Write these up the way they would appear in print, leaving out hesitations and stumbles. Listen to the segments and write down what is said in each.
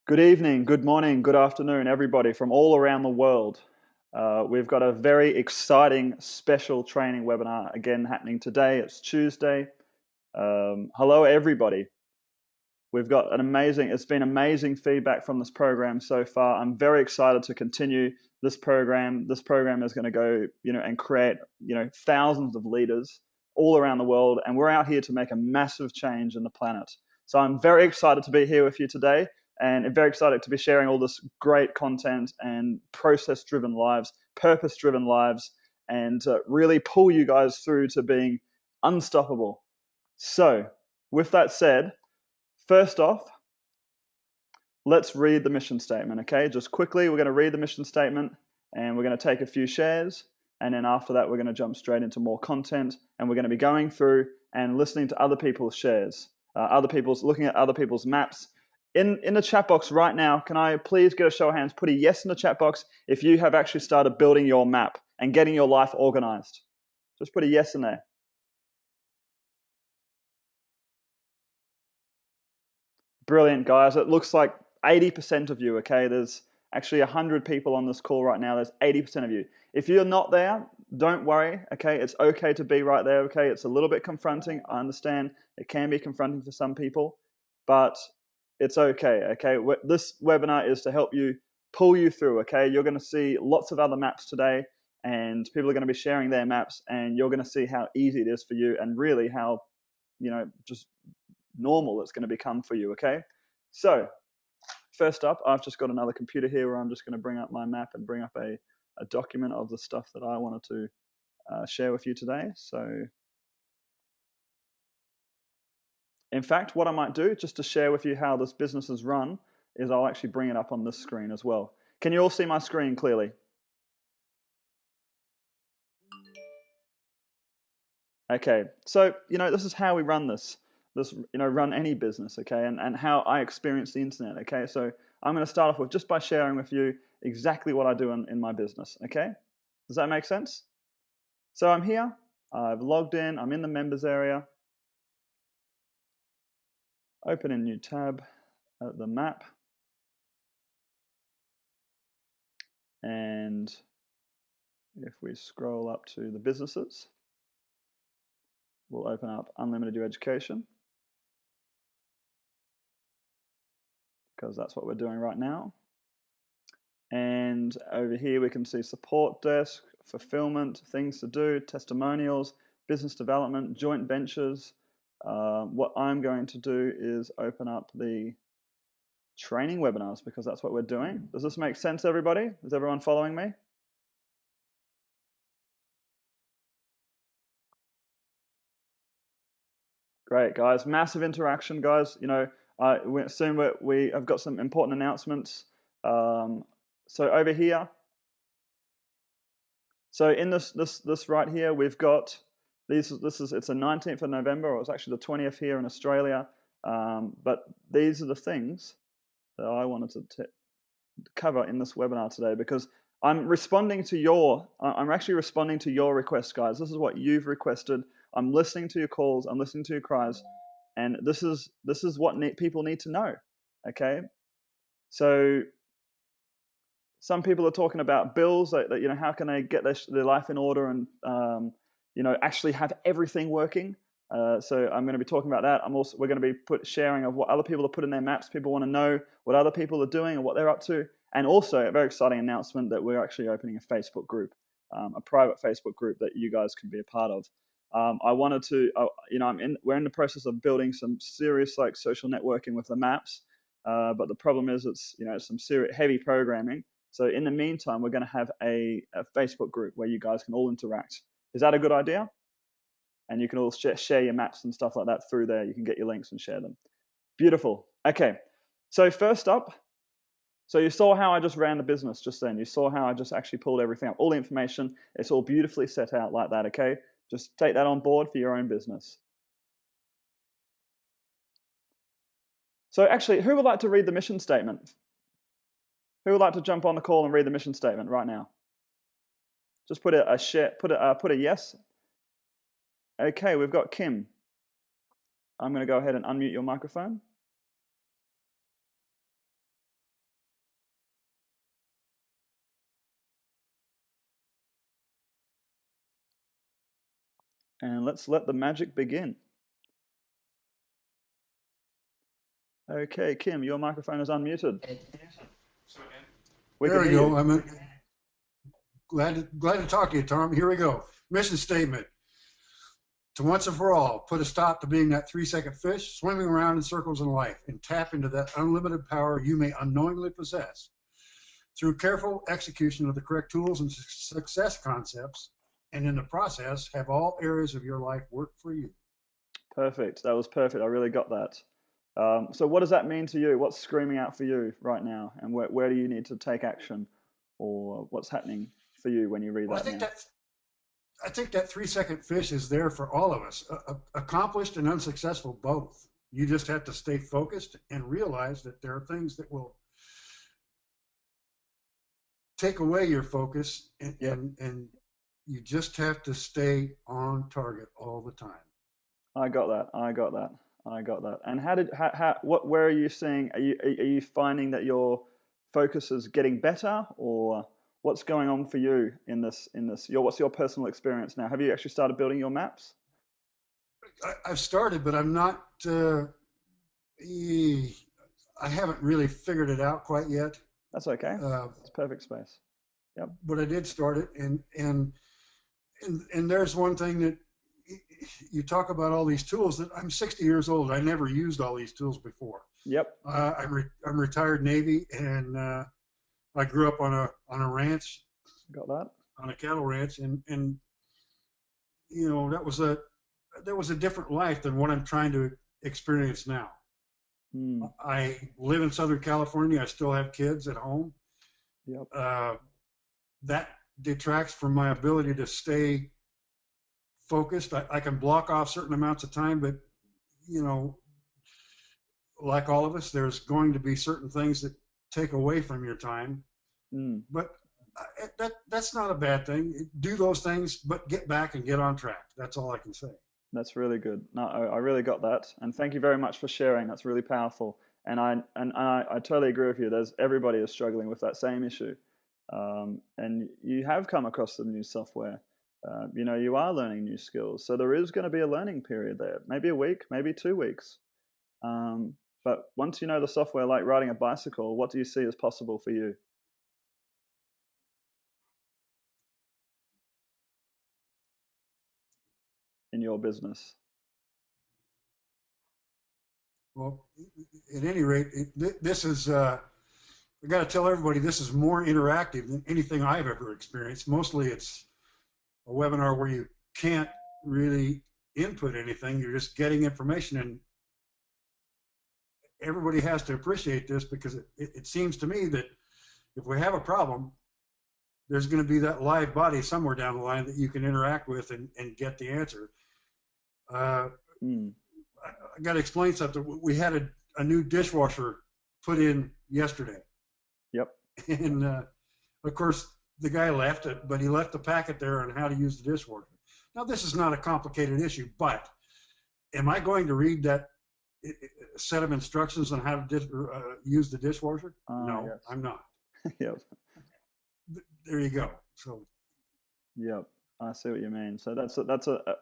Good evening, good morning, good afternoon, everybody from all around the world. We've got a very exciting special training webinar again happening today. It's Tuesday. Hello, everybody. We've got it's been amazing feedback from this program so far. I'm very excited to continue this program. This program is going to go, and create, thousands of leaders all around the world. And we're out here to make a massive change in the planet. So I'm very excited to be here with you today and very excited to be sharing all this great content and process-driven lives, purpose-driven lives, and really pull you guys through to being unstoppable. So with that said, first off, let's read the mission statement, okay? Just quickly, we're going to read the mission statement and we're going to take a few shares. And then after that, we're going to jump straight into more content and we're going to be going through and listening to other people's shares, looking at other people's maps. In the chat box right now, can I please get a show of hands? Put a yes in the chat box if you have actually started building your map and getting your life organized. Just put a yes in there. Brilliant, guys. It looks like 80% of you, okay? There's actually 100 people on this call right now. There's 80% of you. If you're not there, don't worry, okay? It's okay to be right there, okay? It's a little bit confronting. I understand it can be confronting for some people, but it's okay, okay? This webinar is to help you, pull you through, okay? You're going to see lots of other maps today, and people are going to be sharing their maps, and you're going to see how easy it is for you and really how, just normal it's going to become for you, okay? So first up, I've just got another computer here where I'm just going to bring up my map and bring up a document of the stuff that I wanted to share with you today. So in fact, what I might do just to share with you how this business is run is I'll actually bring it up on this screen as well. Can you all see my screen clearly? Okay, so this is how we run this run any business, okay, and how I experience the internet, okay. So I'm going to start off with just by sharing with you exactly what I do in my business, okay. Does that make sense? So I'm here, I've logged in, I'm in the members area, open a new tab at the map, and if we scroll up to the businesses, we'll open up Unlimited Your Education, because that's what we're doing right now. And over here we can see support desk, fulfillment, things to do, testimonials, business development, joint ventures. What I'm going to do is open up the training webinars because that's what we're doing. Does this make sense, everybody? Is everyone following me? Great, guys. Massive interaction, guys. Soon we have got some important announcements. So over here, so in this right here, we've got it's the 19th of November, or it's actually the 20th here in Australia. But these are the things that I wanted to cover in this webinar today because I'm actually responding to your requests, guys. This is what you've requested. I'm listening to your calls. I'm listening to your cries, and this is what people need to know. Okay, so some people are talking about bills that how can they get their life in order and actually have everything working. So I'm going to be talking about that. We're going to be sharing of what other people are putting in their maps. People want to know what other people are doing and what they're up to. And also a very exciting announcement that we're actually opening a Facebook group, a private Facebook group that you guys can be a part of. I wanted to, we're in the process of building some serious social networking with the maps, but the problem is it's some serious heavy programming. So in the meantime, we're going to have a Facebook group where you guys can all interact. Is that a good idea? And you can all share your maps and stuff like that through there. You can get your links and share them. Beautiful. Okay. So first up, so you saw how I just ran the business just then. You saw how I just actually pulled everything up, all the information. It's all beautifully set out like that, okay? Just take that on board for your own business. So actually, who would like to read the mission statement? Who would like to jump on the call and read the mission statement right now? Just put a yes. Okay, we've got Kim. I'm going to go ahead and unmute your microphone. And let's let the magic begin. Okay, Kim, your microphone is unmuted. We There can we hear go. you. I'm glad to talk to you, Tom. Here we go. Mission statement. To once and for all, put a stop to being that 3-second fish swimming around in circles in life and tap into that unlimited power you may unknowingly possess. Through careful execution of the correct tools and success concepts, and in the process, have all areas of your life work for you. Perfect. That was perfect. I really got that. So what does that mean to you? What's screaming out for you right now? And where do you need to take action? Or what's happening for you when you read Well, that now? I think that 3-second fish is there for all of us, accomplished and unsuccessful both. You just have to stay focused and realize that there are things that will take away your focus, Yep. and you just have to stay on target all the time. I got that. I got that. I got that. And where are you seeing? Are you finding that your focus is getting better, or what's going on for you in this? What's your personal experience now? Have you actually started building your maps? I've started, but I'm not. I haven't really figured it out quite yet. That's okay. Uh, It's perfect space. Yep. but I did start it, and there's one thing that you talk about all these tools. That I'm 60 years old. I never used all these tools before. Yep. I'm retired Navy, and I grew up on a ranch, Got that. on a cattle ranch, and you know that was a different life than what I'm trying to experience now. Hmm. I live in Southern California. I still have kids at home. Yep. Uh, that detracts from my ability to stay focused. I can block off certain amounts of time, but you know, like all of us, there's going to be certain things that take away from your time. Hmm. But that's not a bad thing. Do those things, but get back and get on track. That's all I can say. That's really good. No, I really got that, and thank you very much for sharing. That's really powerful, and I totally agree with you. Everybody is struggling with that same issue, and you have come across some new software. You are learning new skills, so there is going to be a learning period there. Maybe a week, maybe 2 weeks. Um, but once you know the software, like riding a bicycle, what do you see as possible for you in your business? Well, at any rate, this is. I got to tell everybody this is more interactive than anything I've ever experienced. Mostly, it's a webinar where you can't really input anything. You're just getting information, and everybody has to appreciate this because it seems to me that if we have a problem, there's going to be that live body somewhere down the line that you can interact with and get the answer. Uh, Mm. I got to explain something. We had a new dishwasher put in yesterday, Yep. and of course the guy left it, but he left the packet there on how to use the dishwasher. Now this is not a complicated issue, but am I going to read that set of instructions on how to use the dishwasher? No, Yes. I'm not. Yep. There you go. So Yep, I see what you mean. So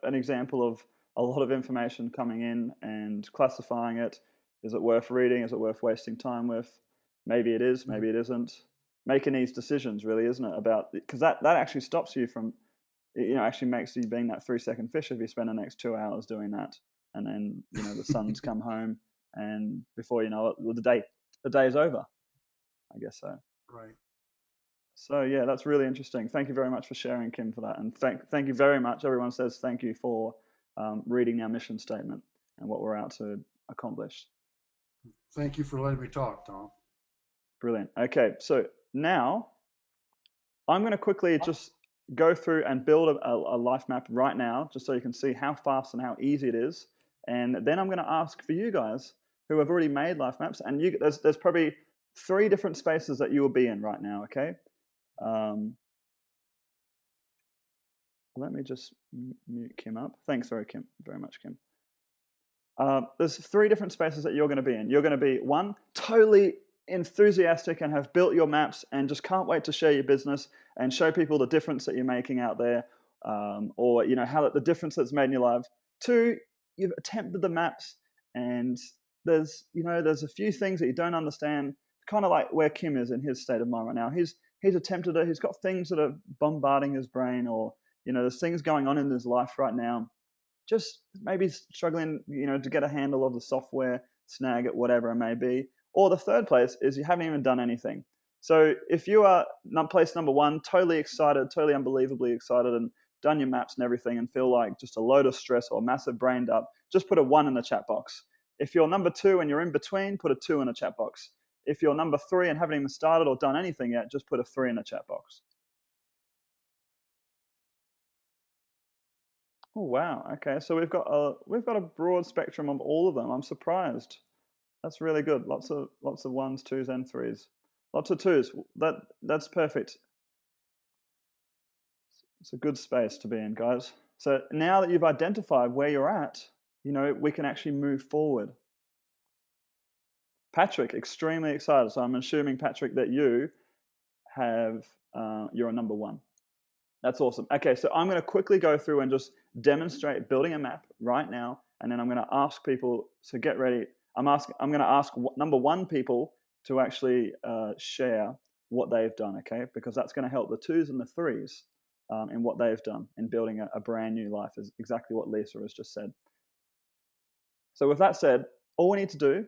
an example of a lot of information coming in and classifying it. Is it worth reading? Is it worth wasting time with? Maybe it is, maybe it isn't. Making these decisions really, isn't it? About because that actually stops you from, actually makes you being that 3-second fish if you spend the next 2 hours doing that, and then the sun's come home, and before you know it, the day is over. I guess so. right. So yeah, that's really interesting. Thank you very much for sharing, Kim, for that, and thank you very much. Everyone says thank you for reading our mission statement and what we're out to accomplish. Thank you for letting me talk, Tom. Brilliant. Okay, so now I'm going to quickly just go through and build a life map right now, just so you can see how fast and how easy it is. And then I'm going to ask for you guys who have already made life maps, and there's probably 3 different spaces that you will be in right now. Okay. Um, Let me just mute Kim up. Thanks very much, Kim. There's 3 different spaces that you're going to be in. You're going to be one, totally enthusiastic and have built your maps and just can't wait to share your business and show people the difference that you're making out there. or how the difference that's made in your life. 2, you've attempted the maps, and there's a few things that you don't understand. Kind of like where Kim is in his state of mind right now. He's attempted it. He's got things that are bombarding his brain, or there's things going on in his life right now. Just maybe struggling, to get a handle of the software, snag it, whatever it may be. Or the third place is you haven't even done anything. So if you are place number 1, totally excited, totally unbelievably excited, and done your maps and everything, and feel like just a load of stress or massive brain dump, just put a 1 in the chat box. If you're number 2 and you're in between, put a 2 in the chat box. If you're number 3 and haven't even started or done anything yet, just put a 3 in the chat box. Oh wow. Okay, so we've got a broad spectrum of all of them. I'm surprised. That's really good. Lots of 1s, 2s, and 3s. Lots of 2s. That's perfect. It's a good space to be in, guys. So now that you've identified where you're at, we can actually move forward. Patrick, extremely excited. So I'm assuming, Patrick, that you have you're a number 1. That's awesome. Okay, so I'm going to quickly go through and just demonstrate building a map right now, and then I'm going to ask people. So get ready. I'm going to ask number 1 people to actually share what they've done. Okay, because that's going to help the 2s and the 3s in what they've done in building a brand new life. Is exactly what Lisa has just said. So with that said, all we need to do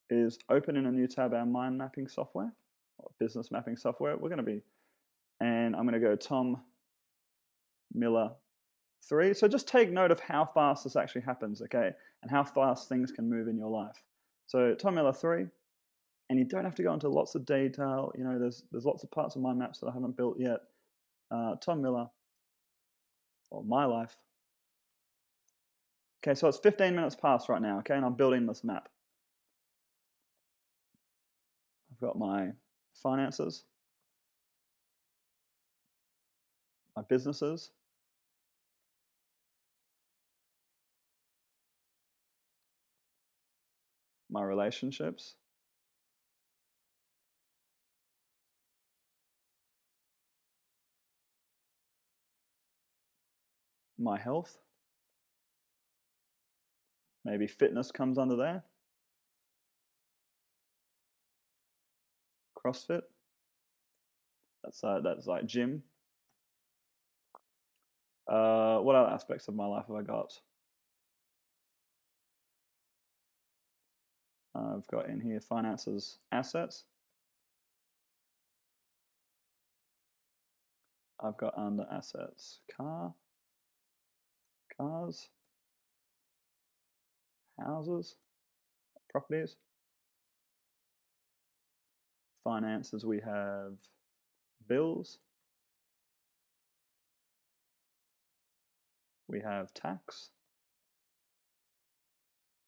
is open in a new tab our mind mapping software, or business mapping software. And I'm going to go Tom Miller 3. So just take note of how fast this actually happens, okay, and how fast things can move in your life. So Tom Miller 3, and you don't have to go into lots of detail. There's lots of parts of my maps that I haven't built yet. Tom Miller, or my life. Okay, so it's 15 minutes past right now, okay, and I'm building this map. I've got my finances, my businesses, my relationships, my health, maybe fitness comes under there, CrossFit, that's like gym. What other aspects of my life have I got? I've got in here finances, assets. I've got under assets, cars, houses, properties. Finances, we have bills. We have tax.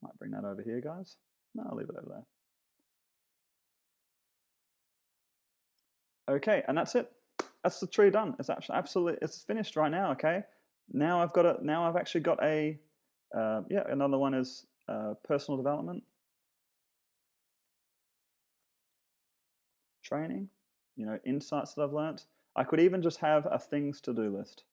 Might bring that over here, guys. No, I'll leave it over there. Okay, and that's it. That's the tree done. It's absolutely, it's finished right now. Okay, now I've got it. Now I've actually got a another one is personal development, training, insights that I've learned. I could even just have a things to do list.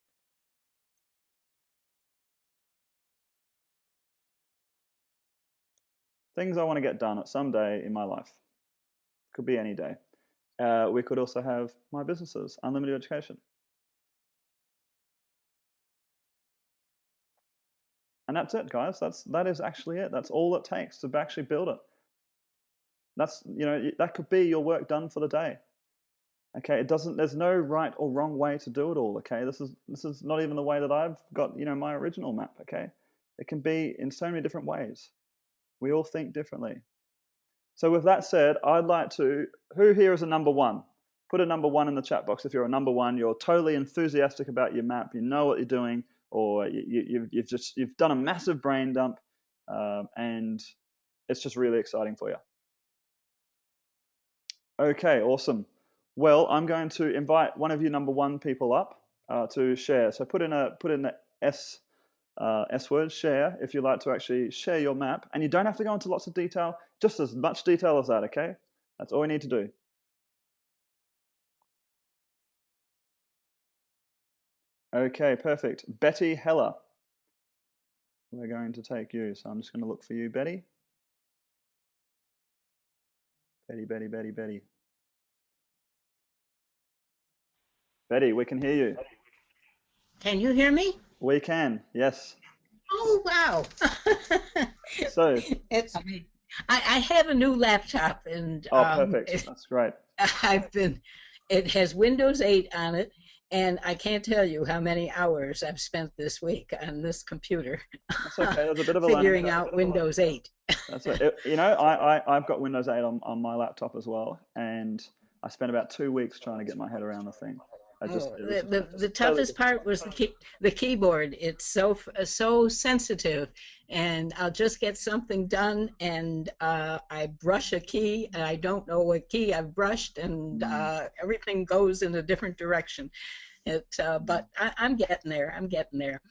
Things I want to get done at some day in my life. Could be any day. We could also have my businesses, unlimited education. And that's it, guys. That is actually it. That's all it takes to actually build it. That could be your work done for the day. Okay, there's no right or wrong way to do it all. Okay, this is not even the way that I've got, my original map. Okay, it can be in so many different ways. We all think differently. So with that said, I'd like to, who here is a number 1? Put a number 1 in the chat box. If you're a number 1, you're totally enthusiastic about your map, you know what you're doing, or you've done a massive brain dump, and it's just really exciting for you. Okay, awesome. Well, I'm going to invite one of you number 1 people up to share. So put in the S word, share, if you'd like to actually share your map. And you don't have to go into lots of detail, just as much detail as that, okay? That's all you need to do. Okay, perfect. Betty Heller. We're going to take you. So I'm just going to look for you, Betty. Betty, Betty, Betty, Betty. Betty, we can hear you. Can you hear me? We can, yes. Oh, wow. So, It's I have a new laptop and oh, perfect. That's great. it has Windows 8 on it, and I can't tell you how many hours I've spent this week on this computer That's okay. There's a bit of a figuring out Windows 8. That's it. You know, I've got Windows 8 on my laptop as well, and I spent about 2 weeks trying to get my head around the thing. The toughest part was the keyboard. It's so sensitive, and I'll just get something done, and I brush a key, and I don't know what key I've brushed, and everything goes in a different direction. But I'm getting there. I'm getting there.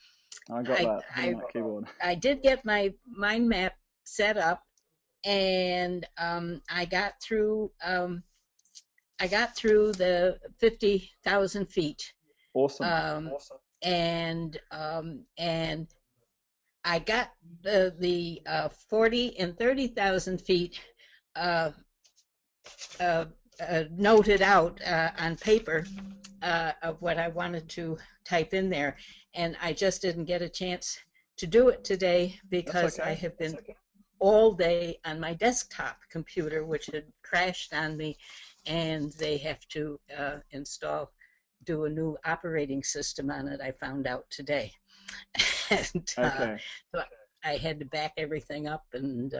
I got that on that keyboard. I did get my mind map set up, and I got through. I got through the 50,000 feet. Awesome. And I got the 40 and 30,000 feet noted out on paper of what I wanted to type in there, and I just didn't get a chance to do it today because I have been all day on my desktop computer, which had crashed on me, and they have to do a new operating system on it, I found out today. And so I had to back everything up, and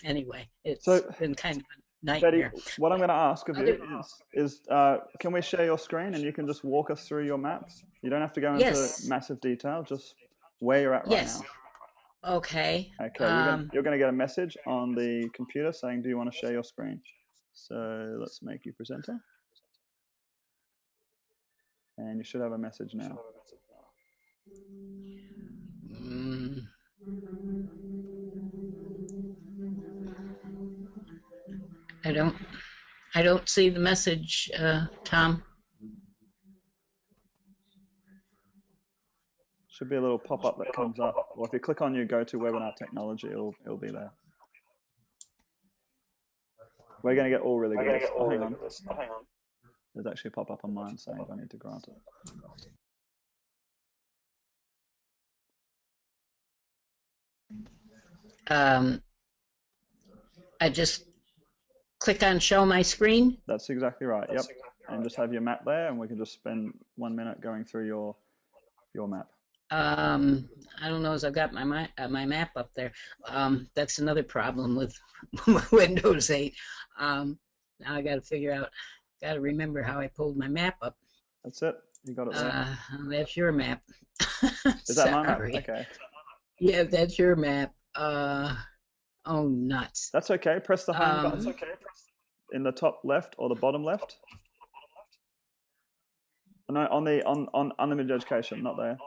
anyway, it's been kind of a nightmare. Betty, what I'm going to ask of you is can we share your screen and you can just walk us through your maps? You don't have to go into massive detail, just where you're at right now. Okay. Okay, you're going to get a message on the computer saying, do you want to share your screen? So let's make you presenter. And you should have a message now. I don't see the message, Tom. Should be a little pop-up that comes up, or if you click on your go-to webinar technology, it'll be there. We're going to get all really good at this. Oh, hang on. There's actually a pop-up on mine saying I need to grant it. I just click on show my screen. That's exactly right. Yep. And just have your map there, and we can just spend 1 minute going through your map. I don't know as I've got my map up there. That's another problem with Windows 8. Now I got to figure out, got to remember how I pulled my map up. That's it. You got it there. That's your map. Is that my map? Okay. Yeah, that's your map. Oh, nuts. That's okay. Press the home button. That's okay. In the top left or the bottom left. No, on unlimited education, not there.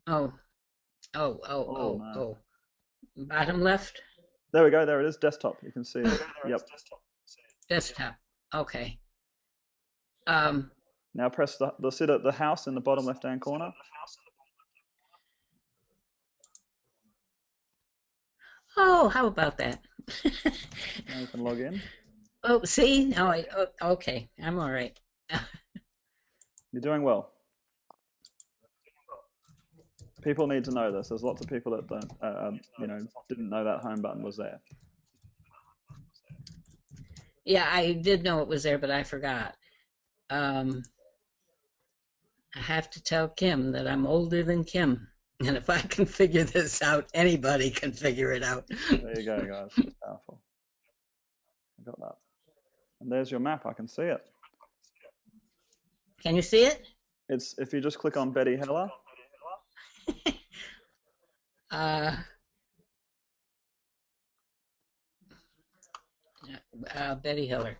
Oh. Bottom left? There we go. There it is. Desktop. You can see it. Yep. Desktop. Okay. Now press the house in the bottom left-hand corner. Oh, how about that? Now you can log in. Oh, see? Okay. I'm all right. You're doing well. People need to know this. There's lots of people that don't, didn't know that home button was there. Yeah, I did know it was there, but I forgot. I have to tell Kim that I'm older than Kim. And if I can figure this out, anybody can figure it out. There you go, guys. It's powerful. I got that. And there's your map. I can see it. Can you see it? It's if you just click on Betty Heller. Betty Heller.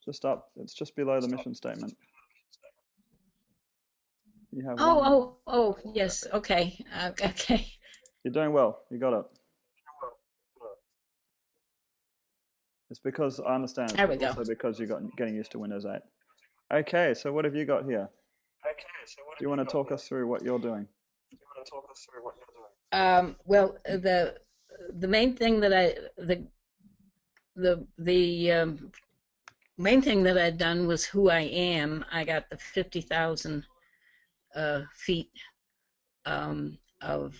Just up. It's just below the mission statement. You have oh, yes. Okay. Okay. You're doing well. You got it. It's because I understand. There we go. Also because you're getting used to Windows 8. Okay, so what have you got here? Do you want to talk us through what you're doing? Well, the main thing that the main thing that I'd done was who I am. I got the 50,000 feet of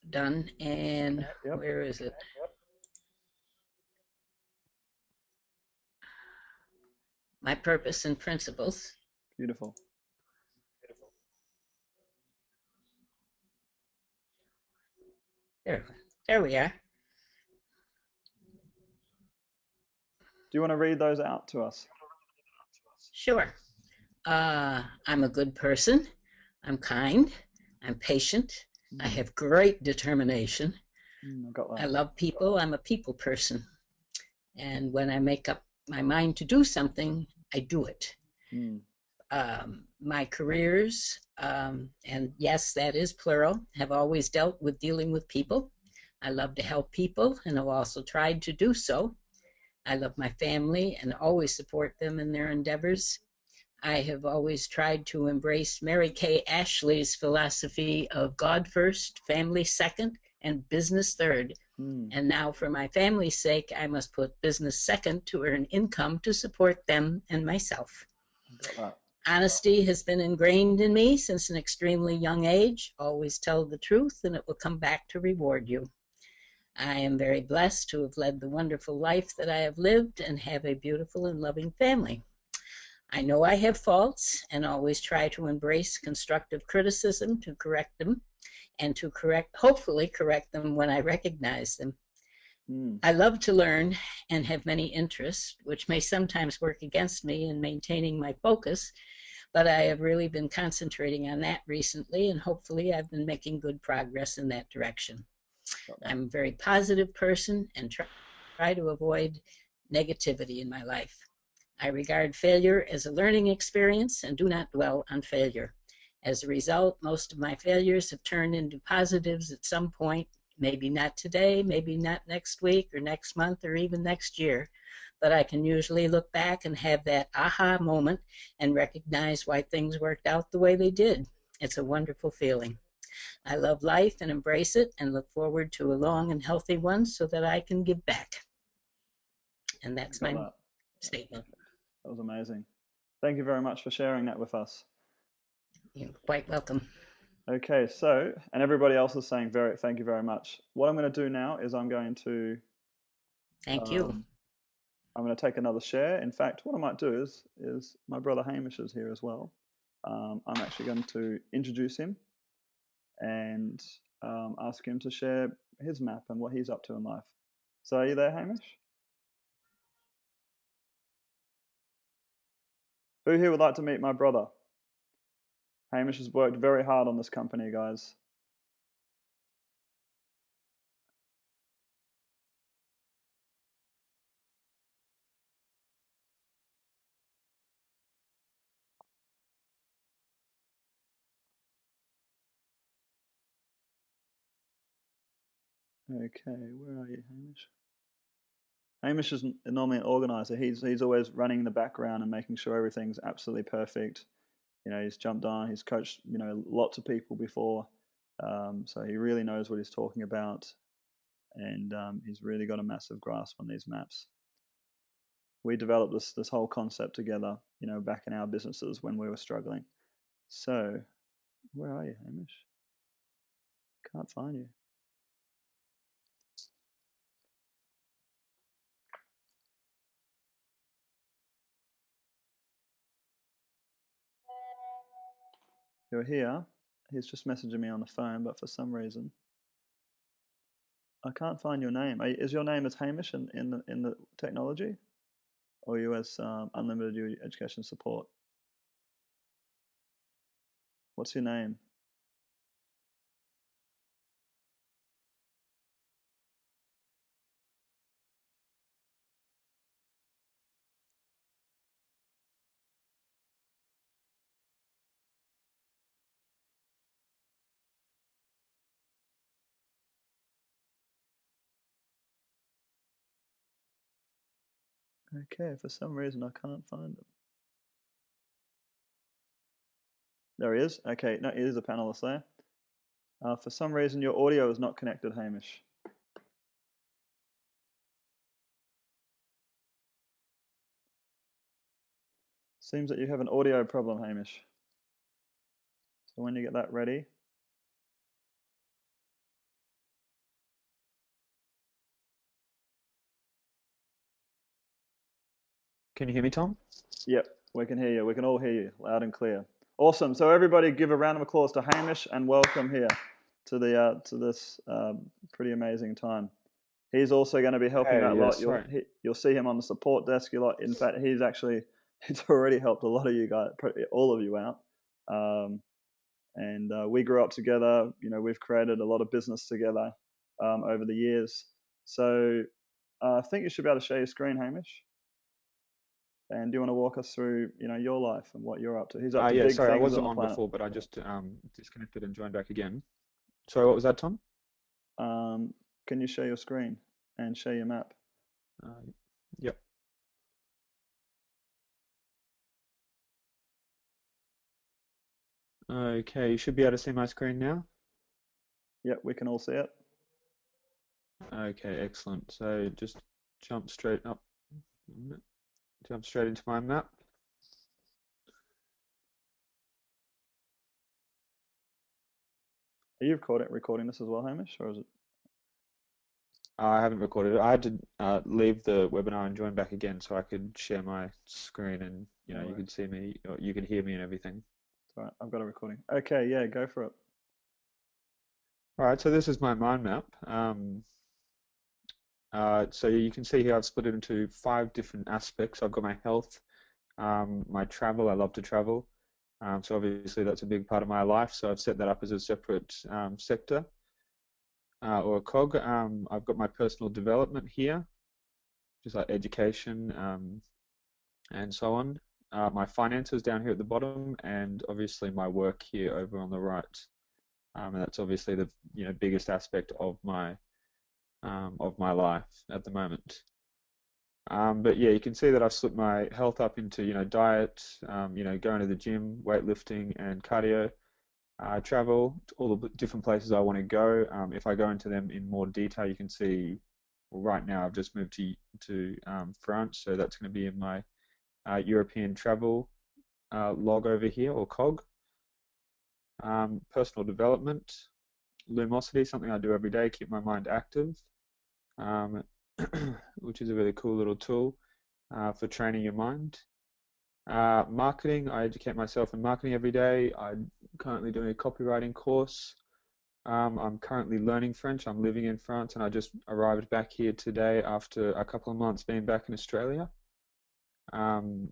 done, and Yep. where is it? My purpose and principles. Beautiful. There we are. Do you want to read those out to us? Sure. I'm a good person. I'm kind. I'm patient. I have great determination. I got that. I love people. I'm a people person. And when I make up my mind to do something, I do it. My careers, and yes, that is plural, have always dealt with dealing with people. I love to help people, and I've also tried to do so. I love my family and always support them in their endeavors. I have always tried to embrace Mary Kay Ashley's philosophy of God first, family second, and business third. And now, for my family's sake, I must put business second to earn income to support them and myself. Got that. Honesty has been ingrained in me since an extremely young age. Always tell the truth, and it will come back to reward you. I am very blessed to have led the wonderful life that I have lived and have a beautiful and loving family. I know I have faults and always try to embrace constructive criticism to correct them and to hopefully correct them when I recognize them. I love to learn and have many interests, which may sometimes work against me in maintaining my focus, but I have really been concentrating on that recently, and hopefully I've been making good progress in that direction. I'm a very positive person and try to avoid negativity in my life. I regard failure as a learning experience and do not dwell on failure. As a result, most of my failures have turned into positives at some point, maybe not today, maybe not next week or next month or even next year, but I can usually look back and have that aha moment and recognize why things worked out the way they did. It's a wonderful feeling. I love life and embrace it and look forward to a long and healthy one so that I can give back. And that's my statement. That was amazing. Thank you very much for sharing that with us. You're quite welcome. Okay, so, and everybody else is saying thank you very much. What I'm going to do now is I'm going to Thank you. I'm going to take another share. In fact, what I might do is my brother Hamish is here as well. I'm actually going to introduce him and ask him to share his map and what he's up to in life. So are you there, Hamish? Who here would like to meet my brother? Hamish has worked very hard on this company, guys. Okay, where are you, Hamish? Hamish is normally an organizer. He's always running in the background and making sure everything's absolutely perfect. You know, he's jumped on, he's coached, you know, lots of people before, so he really knows what he's talking about, and he's really got a massive grasp on these maps. We developed this whole concept together, you know, back in our businesses when we were struggling. So, where are you, Hamish? Can't find you. You're here. He's just messaging me on the phone, but for some reason I can't find your name. Is your name as Hamish in the technology, or you as unlimited education support? What's your name? Okay, for some reason I can't find them. There he is. Okay, no, he is a panelist there. For some reason your audio is not connected, Hamish. Seems that you have an audio problem, Hamish. So when you get that ready. Can you hear me, Tom? Yep, we can hear you. We can all hear you loud and clear. Awesome. So everybody give a round of applause to Hamish and welcome here to this pretty amazing time. He's also going to be helping out a lot. You'll see him on the support desk. In fact, he's already helped a lot of you guys, all of you out. And we grew up together. You know, we've created a lot of business together over the years. So I think you should be able to share your screen, Hamish. And do you want to walk us through, your life and what you're up to? He's up to big things I was on the on planet. before, but I just disconnected and joined back again. Sorry, what was that, Tom? Can you share your screen and share your map? Yep. Okay, you should be able to see my screen now. Yep, we can all see it. Okay, excellent. So just jump straight into my map. Are you recording this as well, Hamish, or is it? I haven't recorded it. I had to leave the webinar and join back again so I could share my screen and you could see me, or you could hear me and everything. All right, I've got a recording. Okay, yeah, go for it. All right, so this is my mind map. So you can see here I've split it into 5 different aspects. I've got my health, my travel. I love to travel. So obviously that's a big part of my life. So I've set that up as a separate sector or a cog. I've got my personal development here, just like education and so on. My finances down here at the bottom, and obviously my work here over on the right. And that's obviously the biggest aspect of my life at the moment. But yeah, you can see that I've split my health up into diet, going to the gym, weightlifting, and cardio. Travel to all the different places I want to go. If I go into them in more detail, you can see. Well, right now I've just moved to France, so that's going to be in my European travel log over here, or cog. Personal development, Lumosity, something I do every day, keep my mind active, which is a really cool little tool for training your mind. Marketing, I educate myself in marketing every day. I'm currently doing a copywriting course. I'm currently learning French. I'm living in France, and I just arrived back here today after a couple of months being back in Australia.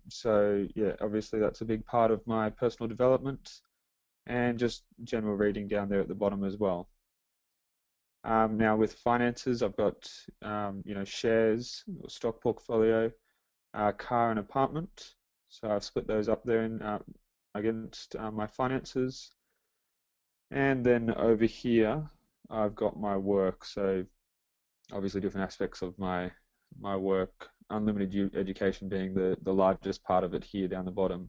So yeah, obviously that's a big part of my personal development, and just general reading down there at the bottom as well. Now with finances, I've got shares, stock portfolio, car and apartment. So I've split those up there against my finances. And then over here, I've got my work. So obviously different aspects of my work, unlimited education being the largest part of it here down the bottom.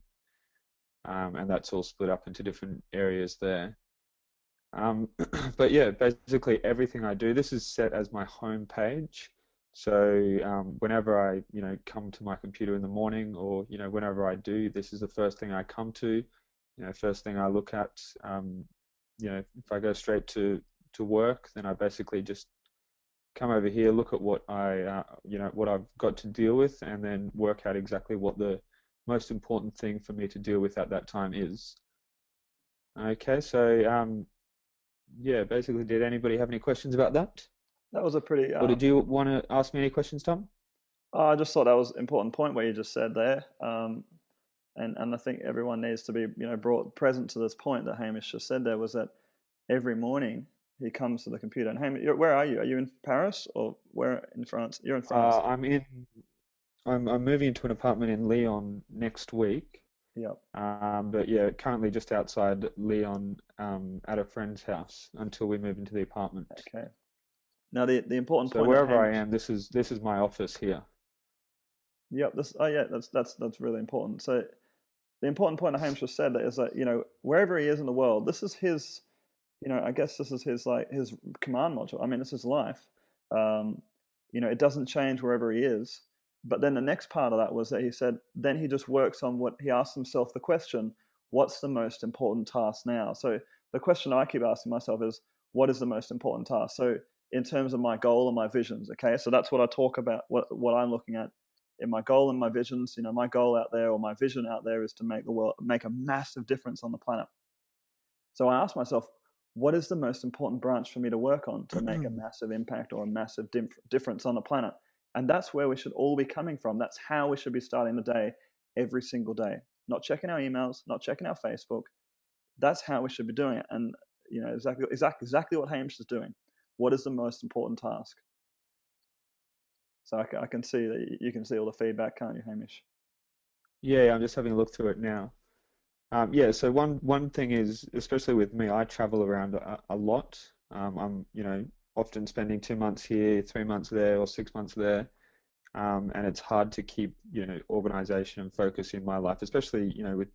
And that's all split up into different areas there. But yeah, basically everything I do, this is set as my home page. So whenever I, come to my computer in the morning, or whenever I do, this is the first thing I come to. First thing I look at. If I go straight to work, then I basically just come over here, look at what what I've got to deal with, and then work out exactly what the most important thing for me to deal with at that time is. Okay, so yeah, basically, did anybody have any questions about that? That was a pretty. Or did you want to ask me any questions, Tom? I just thought that was an important point what you just said there, and I think everyone needs to be brought present to this point that Hamish just said. There was that every morning he comes to the computer. And Hamish, where are you? Are you in Paris or where in France? You're in France. I'm moving into an apartment in Lyon next week. Yep. But yeah, currently just outside Lyon, at a friend's house until we move into the apartment. Okay. Now the important point. So wherever I am, this is my office here. Yep. Oh yeah, that's really important. So the important point that Hamish just said is that wherever he is in the world, this is his. I guess this is his like his command module. I mean, this is life. Um, it doesn't change wherever he is. But then the next part of that was that he said, then he just works on what he asks himself the question, what's the most important task now? So the question I keep asking myself is, what is the most important task? So in terms of my goal and my visions, okay, so that's what I talk about, what I'm looking at in my goal and my visions. My goal out there or my vision out there is to make a massive difference on the planet. So I asked myself, what is the most important branch for me to work on to make a massive impact or a massive difference on the planet? And that's where we should all be coming from. That's how we should be starting the day every single day. Not checking our emails, not checking our Facebook. That's how we should be doing it. And exactly what Hamish is doing. What is the most important task? So I can see that you can see all the feedback, can't you, Hamish? Yeah, I'm just having a look through it now. Yeah, so one thing is, especially with me, I travel around a lot. I'm, often spending 2 months here, 3 months there, or 6 months there. And it's hard to keep, organization and focus in my life, especially, with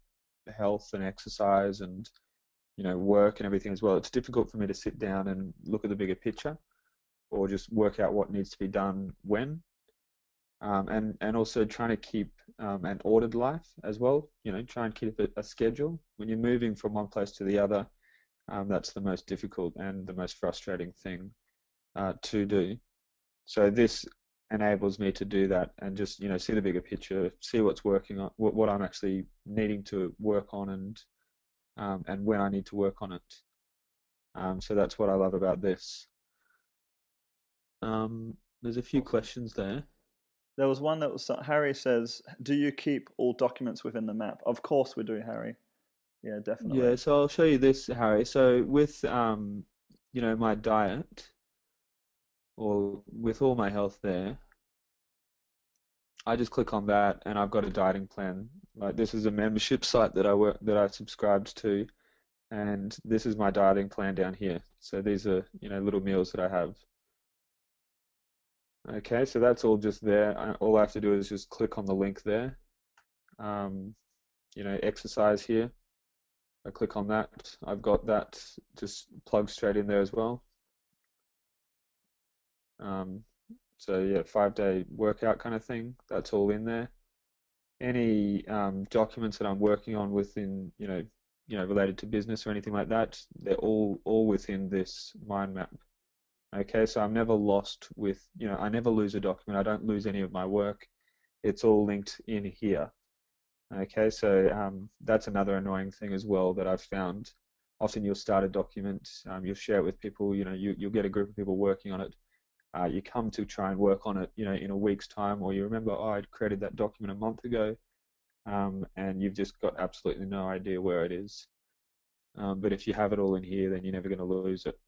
health and exercise and, work and everything as well. It's difficult for me to sit down and look at the bigger picture or just work out what needs to be done when. And also trying to keep an ordered life as well. Try and keep a schedule. When you're moving from one place to the other, that's the most difficult and the most frustrating thing to do. So this enables me to do that and just see the bigger picture, see what's working on, what I'm actually needing to work on, and when I need to work on it. So that's what I love about this. There's a few questions there. There was one that was Harry says, "Do you keep all documents within the map?" Of course we do, Harry. Yeah, definitely. Yeah, so I'll show you this, Harry. So with my diet or with all my health there, I just click on that and I've got a dieting plan. Like this is a membership site that I subscribed to, and this is my dieting plan down here. So these are, little meals that I have. Okay, so that's all just there. All I have to do is just click on the link there. Um, exercise here. I click on that. I've got that just plugged straight in there as well. Um, so yeah, 5-day workout kind of thing. That's all in there. Any documents that I'm working on within, related to business or anything like that, they're all within this mind map. Okay, so I'm never lost with, I never lose a document. I don't lose any of my work. It's all linked in here. Okay, so that's another annoying thing as well that I've found. Often you'll start a document, you'll share it with people, you'll get a group of people working on it. You come to try and work on it, in a week's time, or you remember, oh, I'd created that document a month ago, and you've just got absolutely no idea where it is. But if you have it all in here, then you're never going to lose it.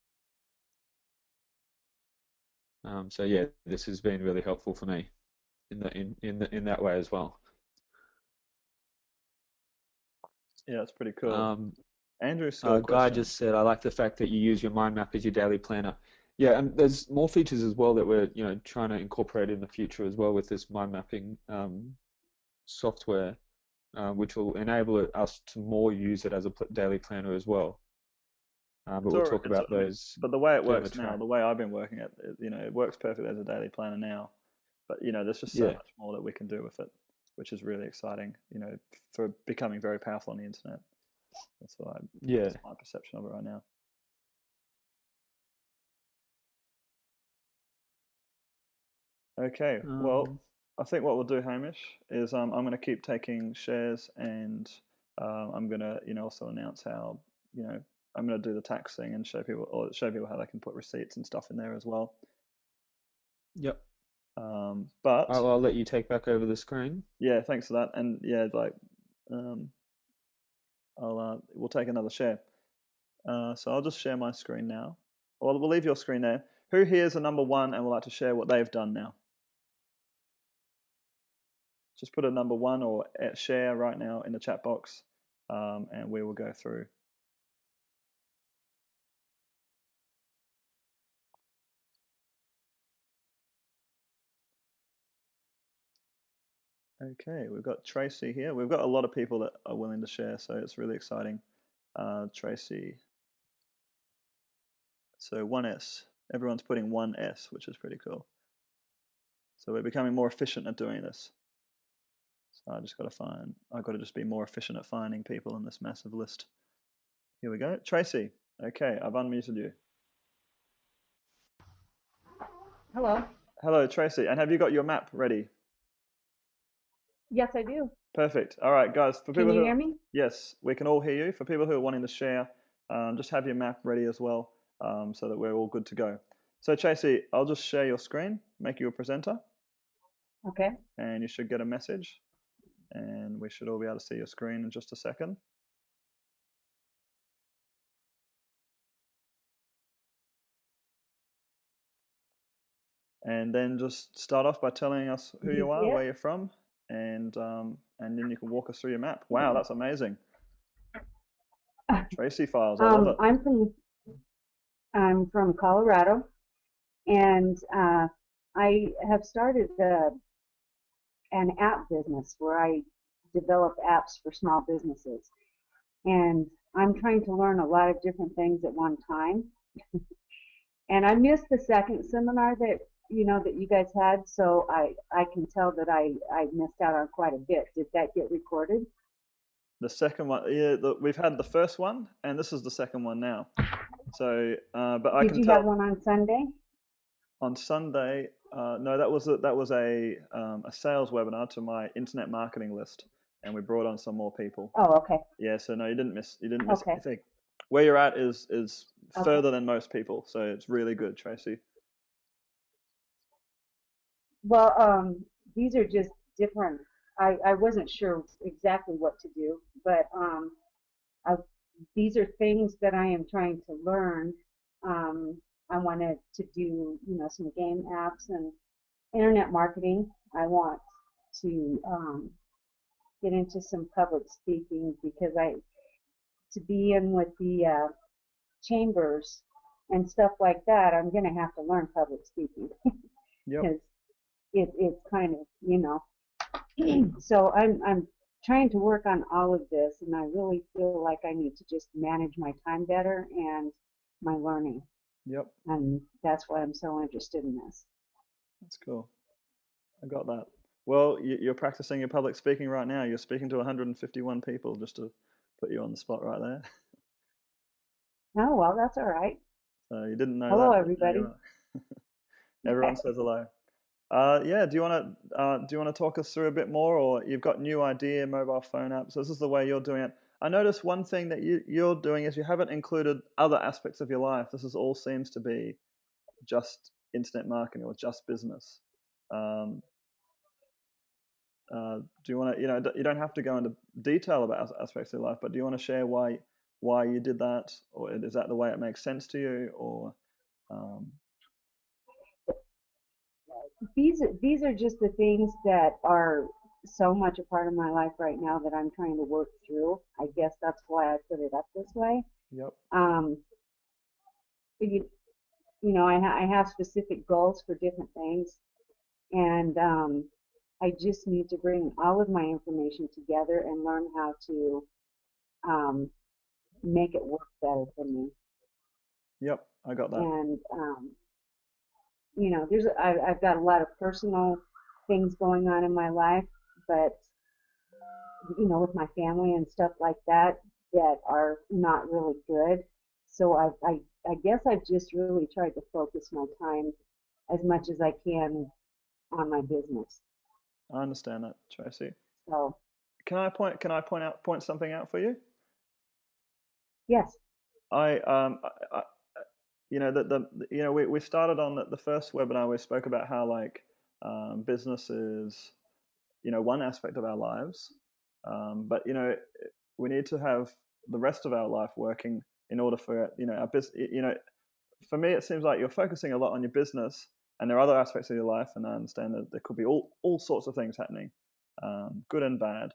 So yeah, this has been really helpful for me in that way as well. Yeah, that's pretty cool. Andrew's got a Guy question. just said, I like the fact that you use your mind map as your daily planner. Yeah, and there's more features as well that we're trying to incorporate in the future as well with this mind mapping software, which will enable us to more use it as a daily planner as well. But we'll talk about those But the way it down the works now, track. the way I've been working it, it works perfectly as a daily planner now. But there's just so Yeah, much more that we can do with it, which is really exciting. For becoming very powerful on the internet. yeah. That's my perception of it right now. Okay, well, Um, I think what we'll do, Hamish, is I'm going to keep taking shares, and I'm going to also announce how I'm going to do the tax thing and show people how they can put receipts and stuff in there as well. yep. But I'll let you take back over the screen. yeah, thanks for that, and yeah, um, we'll take another share. So I'll just share my screen now. Well, we'll leave your screen there. Who here is a number one and would like to share what they've done now? Just put a number one or share right now in the chat box, and we will go through. Okay, we've got Tracy here. We've got a lot of people that are willing to share, so it's really exciting. Tracy. So 1S. Everyone's putting 1S, which is pretty cool. So we're becoming more efficient at doing this. So I've got to just be more efficient at finding people in this massive list. Here we go. Tracy. Okay, I've unmuted you. Hello. Hello, Tracy. And have you got your map ready? Yes, I do. Perfect. All right, guys. For people Can you hear me? Yes, we can all hear you. For people who are wanting to share, just have your map ready as well, so that we're all good to go. So, Tracy, I'll just share your screen, make you a presenter. Okay. And you should get a message. And we should all be able to see your screen in just a second. And then just start off by telling us who you are, where you're from, and then you can walk us through your map. Wow, that's amazing. Tracy files, I love it. I'm from Colorado, and I have started an app business where I develop apps for small businesses, and I'm trying to learn a lot of different things at one time. And I missed the second seminar that you guys had, so I can tell that I missed out on quite a bit. Did that get recorded? The second one, yeah, we've had the first one, and this is the second one now. So, but I can tell. Did you have one on Sunday? On Sunday, no, that was a sales webinar to my internet marketing list, and we brought on some more people. Oh, okay. Yeah, so no, you didn't miss anything. Where you're at is further than most people, so it's really good, Tracy. Well, these are just different. I wasn't sure exactly what to do, but these are things that I am trying to learn. I wanted to do, some game apps and internet marketing. I want to get into some public speaking because to be in with the chambers and stuff like that, I'm going to have to learn public speaking. Yep. Because it's kind of, so I'm trying to work on all of this, and I really feel like I need to just manage my time better and my learning. Yep. And that's why I'm so interested in this. That's cool. I got that. Well, you're practicing your public speaking right now. You're speaking to 151 people, just to put you on the spot right there. Oh, well, that's all right. So you didn't know that. Hello, everybody. Everyone says hello. Yeah, do you want to talk us through a bit more, or you've got new idea mobile phone apps? This is the way you're doing it. I noticed one thing that you're doing is you haven't included other aspects of your life. This all seems to be just internet marketing or just business. Do you want to, you don't have to go into detail about aspects of your life, but do you want to share why you did that, or is that the way it makes sense to you, or? These are just the things that are so much a part of my life right now that I'm trying to work through. I guess that's why I put it up this way. Yep. I have specific goals for different things, and I just need to bring all of my information together and learn how to make it work better for me. Yep, I got that. And I've got a lot of personal things going on in my life, but with my family and stuff like that are not really good. So I guess I've just really tried to focus my time as much as I can on my business. I understand that, Tracy. So can I point something out for you? Yes. We started on the first webinar. We spoke about how business is, one aspect of our lives, but we need to have the rest of our life working in order for our business. For me, it seems like you're focusing a lot on your business, and there are other aspects of your life, and I understand that there could be all sorts of things happening, good and bad.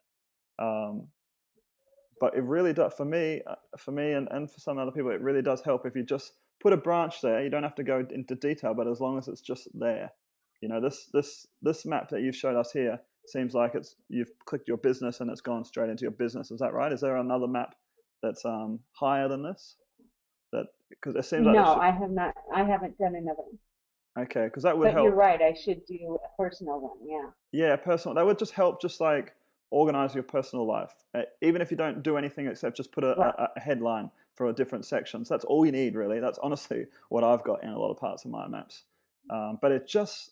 But it really does, for me and for some other people, it really does help if you just put a branch there. You don't have to go into detail, but as long as it's just there. This map that you've showed us here seems like you've clicked your business and it's gone straight into your business. Is that right? Is there another map that's higher than this? That because it seems like No, I have not. I haven't done another one. Okay, because that would But help. you're right. I should do a personal one. Yeah. Yeah, personal. That would just help, just like organize your personal life. Even if you don't do anything except just put a headline for a different section. So that's all you need, really. That's honestly what I've got in a lot of parts of my maps. But it just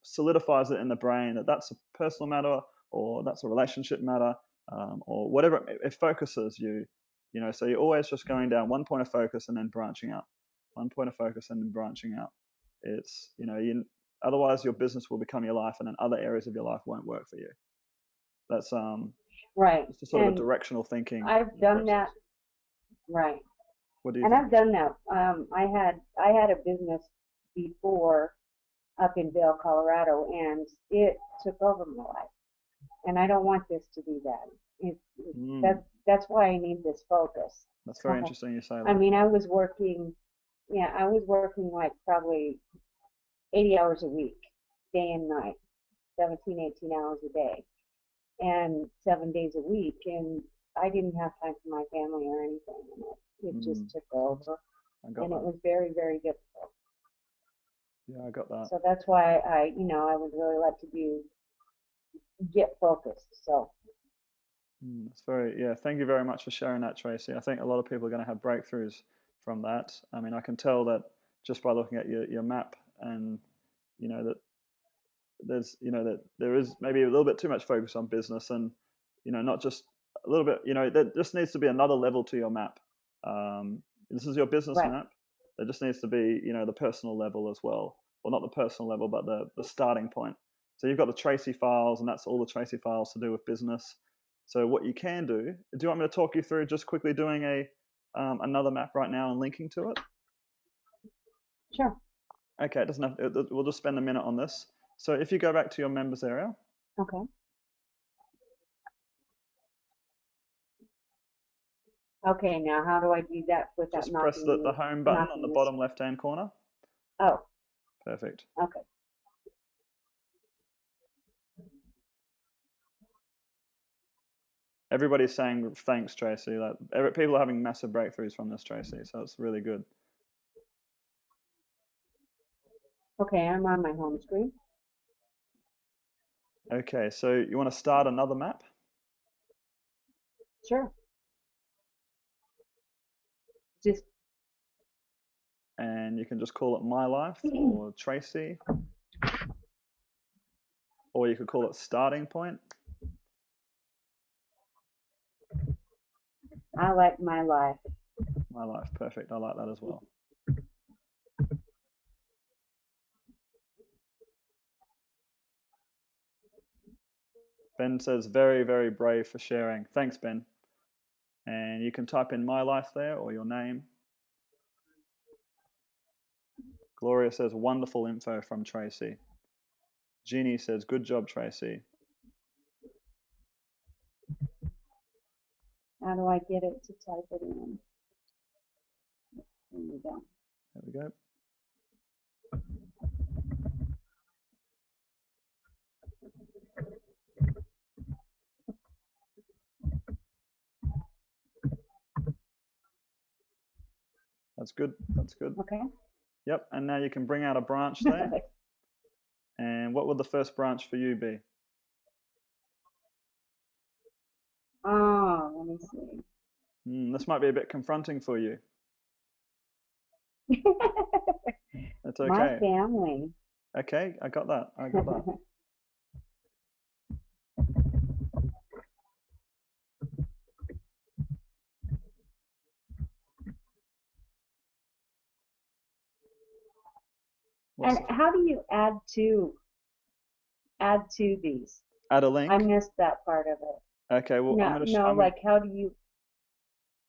solidifies it in the brain that that's a personal matter, or that's a relationship matter, or whatever. It focuses you. So you're always just going down one point of focus and then branching out. One point of focus and then branching out. It's otherwise your business will become your life, and then other areas of your life won't work for you. That's right. It's just sort of a directional thinking. I've done that. Right. What do you and think? I've done that. I had a business before up in Vail, Colorado, and it took over my life. And I don't want this to do that. That's why I need this focus. That's very interesting you say that. I mean, I was working like probably 80 hours a week, day and night, 17, 18 hours a day, and 7 days a week. And I didn't have time for my family or anything. And it just took over. And it was very, very difficult. Yeah, I got that. So that's why I would really like to get focused. So. That's thank you very much for sharing that, Tracey. I think a lot of people are going to have breakthroughs from that. I mean, I can tell that just by looking at your map, and that there's that there is maybe a little bit too much focus on business, and not just a little bit. There just needs to be another level to your map. This is your business map. There just needs to be the personal level as well, or not the personal level, but the starting point. So you've got the Tracey files, and that's all the Tracey files to do with business. So what you can do you want me to talk you through just quickly doing another map right now and linking to it? Sure. Okay, it doesn't have. We'll just spend a minute on this. So if you go back to your members area. Okay. Okay, now how do I do that without just press the home button on the bottom left-hand corner. Oh. Perfect. Okay. Everybody's saying thanks, Tracey. People are having massive breakthroughs from this, Tracey, so it's really good. Okay, I'm on my home screen. Okay, so you want to start another map? Sure. And you can just call it My Life or Tracey, or you could call it Starting Point. I like My Life. My Life, perfect. I like that as well. Ben says, very, very brave for sharing. Thanks, Ben. And you can type in My Life there, or your name. Gloria says, wonderful info from Tracey. Jeannie says, good job, Tracey. How do I get it to type it in? There we go. There we go. That's good. That's good. Okay. Yep. And now you can bring out a branch there. And what would the first branch for you be? Oh, let me see. This might be a bit confronting for you. That's okay. My family. Okay, I got that. I got that. And how do you add to these? Add a link? I missed that part of it. Okay, well, I'm going to show you. Like, how do you?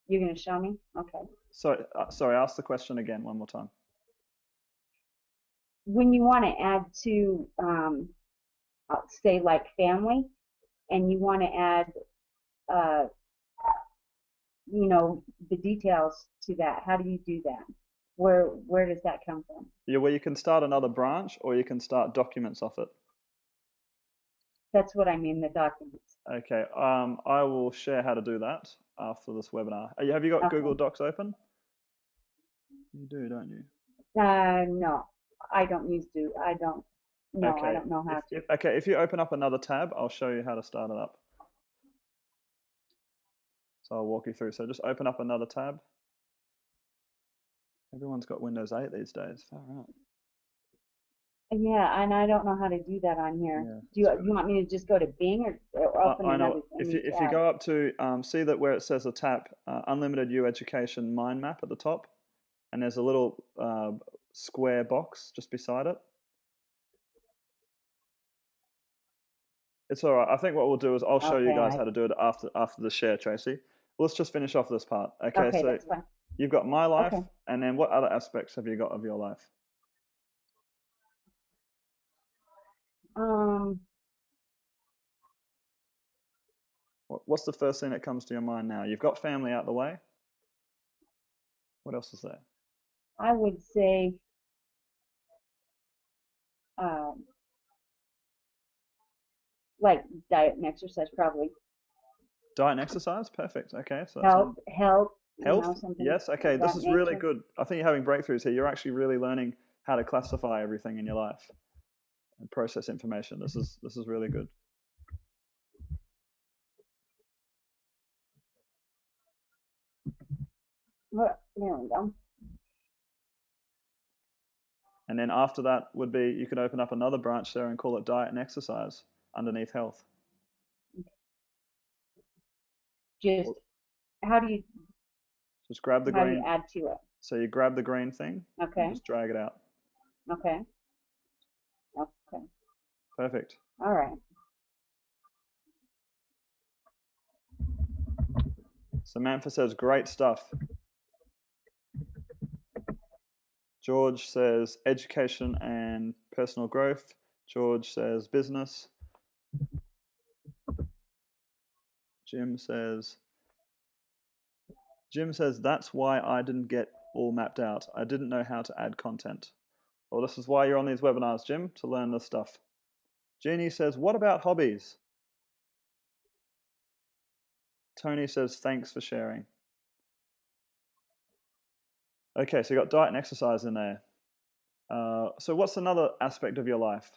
You're going to show me? Okay. Sorry, ask the question again one more time. When you want to add to, say, like family, and you want to add, the details to that, how do you do that? Where does that come from? Yeah, well, you can start another branch, or you can start documents off it. That's what I mean, the documents. Okay. I will share how to do that after this webinar. Have you got Okay. Google Docs open? You do, don't you? No, I don't no, Okay. I don't know how to. Okay, if you open up another tab, I'll show you how to start it up. So I'll walk you through. So just open up another tab. Everyone's got Windows 8 these days. Far out. Yeah, and I don't know how to do that on here. Yeah, Do you want me to just go to Bing or open I another know. If new you tab? go up to see that where it says a tab, Unlimited U Education Mind Map at the top, and there's a little square box just beside it. It's all right. I think what we'll do is I'll show you guys how to do it after the share, Tracy. Let's just finish off this part. Okay, so that's fine. you've got my life, Okay. and then what other aspects have you got of your life? What's the first thing that comes to your mind now? You've got family out the way. What else is there? I would say like diet and exercise, probably. Diet and exercise, perfect. Okay, so Health. health. You know, something Yes. Okay, of this that is really nature. good. I think you're having breakthroughs here. You're actually really learning how to classify everything in your life and process information. This is really good. There we go. And then after that would be you could open up another branch there and call it diet and exercise underneath health. Just how do you Just grab the how do green. you add to it? So you grab the green thing. Okay. And just drag it out. Okay. Okay. Perfect. All right. Samantha says great stuff. George says education and personal growth. George says business. Jim says that's why I didn't get all mapped out. I didn't know how to add content. Well, this is why you're on these webinars, Jim, to learn this stuff. Jeannie says, what about hobbies? Tony says, thanks for sharing. Okay, so you got diet and exercise in there. So what's another aspect of your life?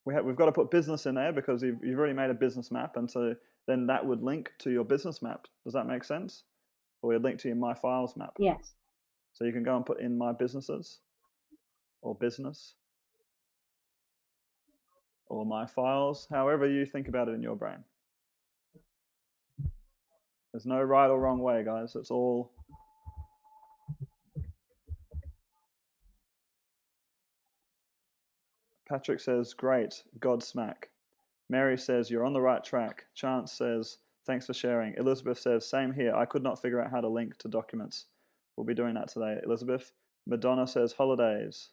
We've got to put business in there because you've already made a business map, and so then that would link to your business map. Does that make sense? Or would link to your My Files map? Yes. So you can go and put in My Businesses or Business or My Files, however you think about it in your brain. There's no right or wrong way, guys. It's all Patrick says, great, Godsmack. Mary says, you're on the right track. Chance says, thanks for sharing. Elizabeth says, same here. I could not figure out how to link to documents. We'll be doing that today, Elizabeth. Madonna says, holidays.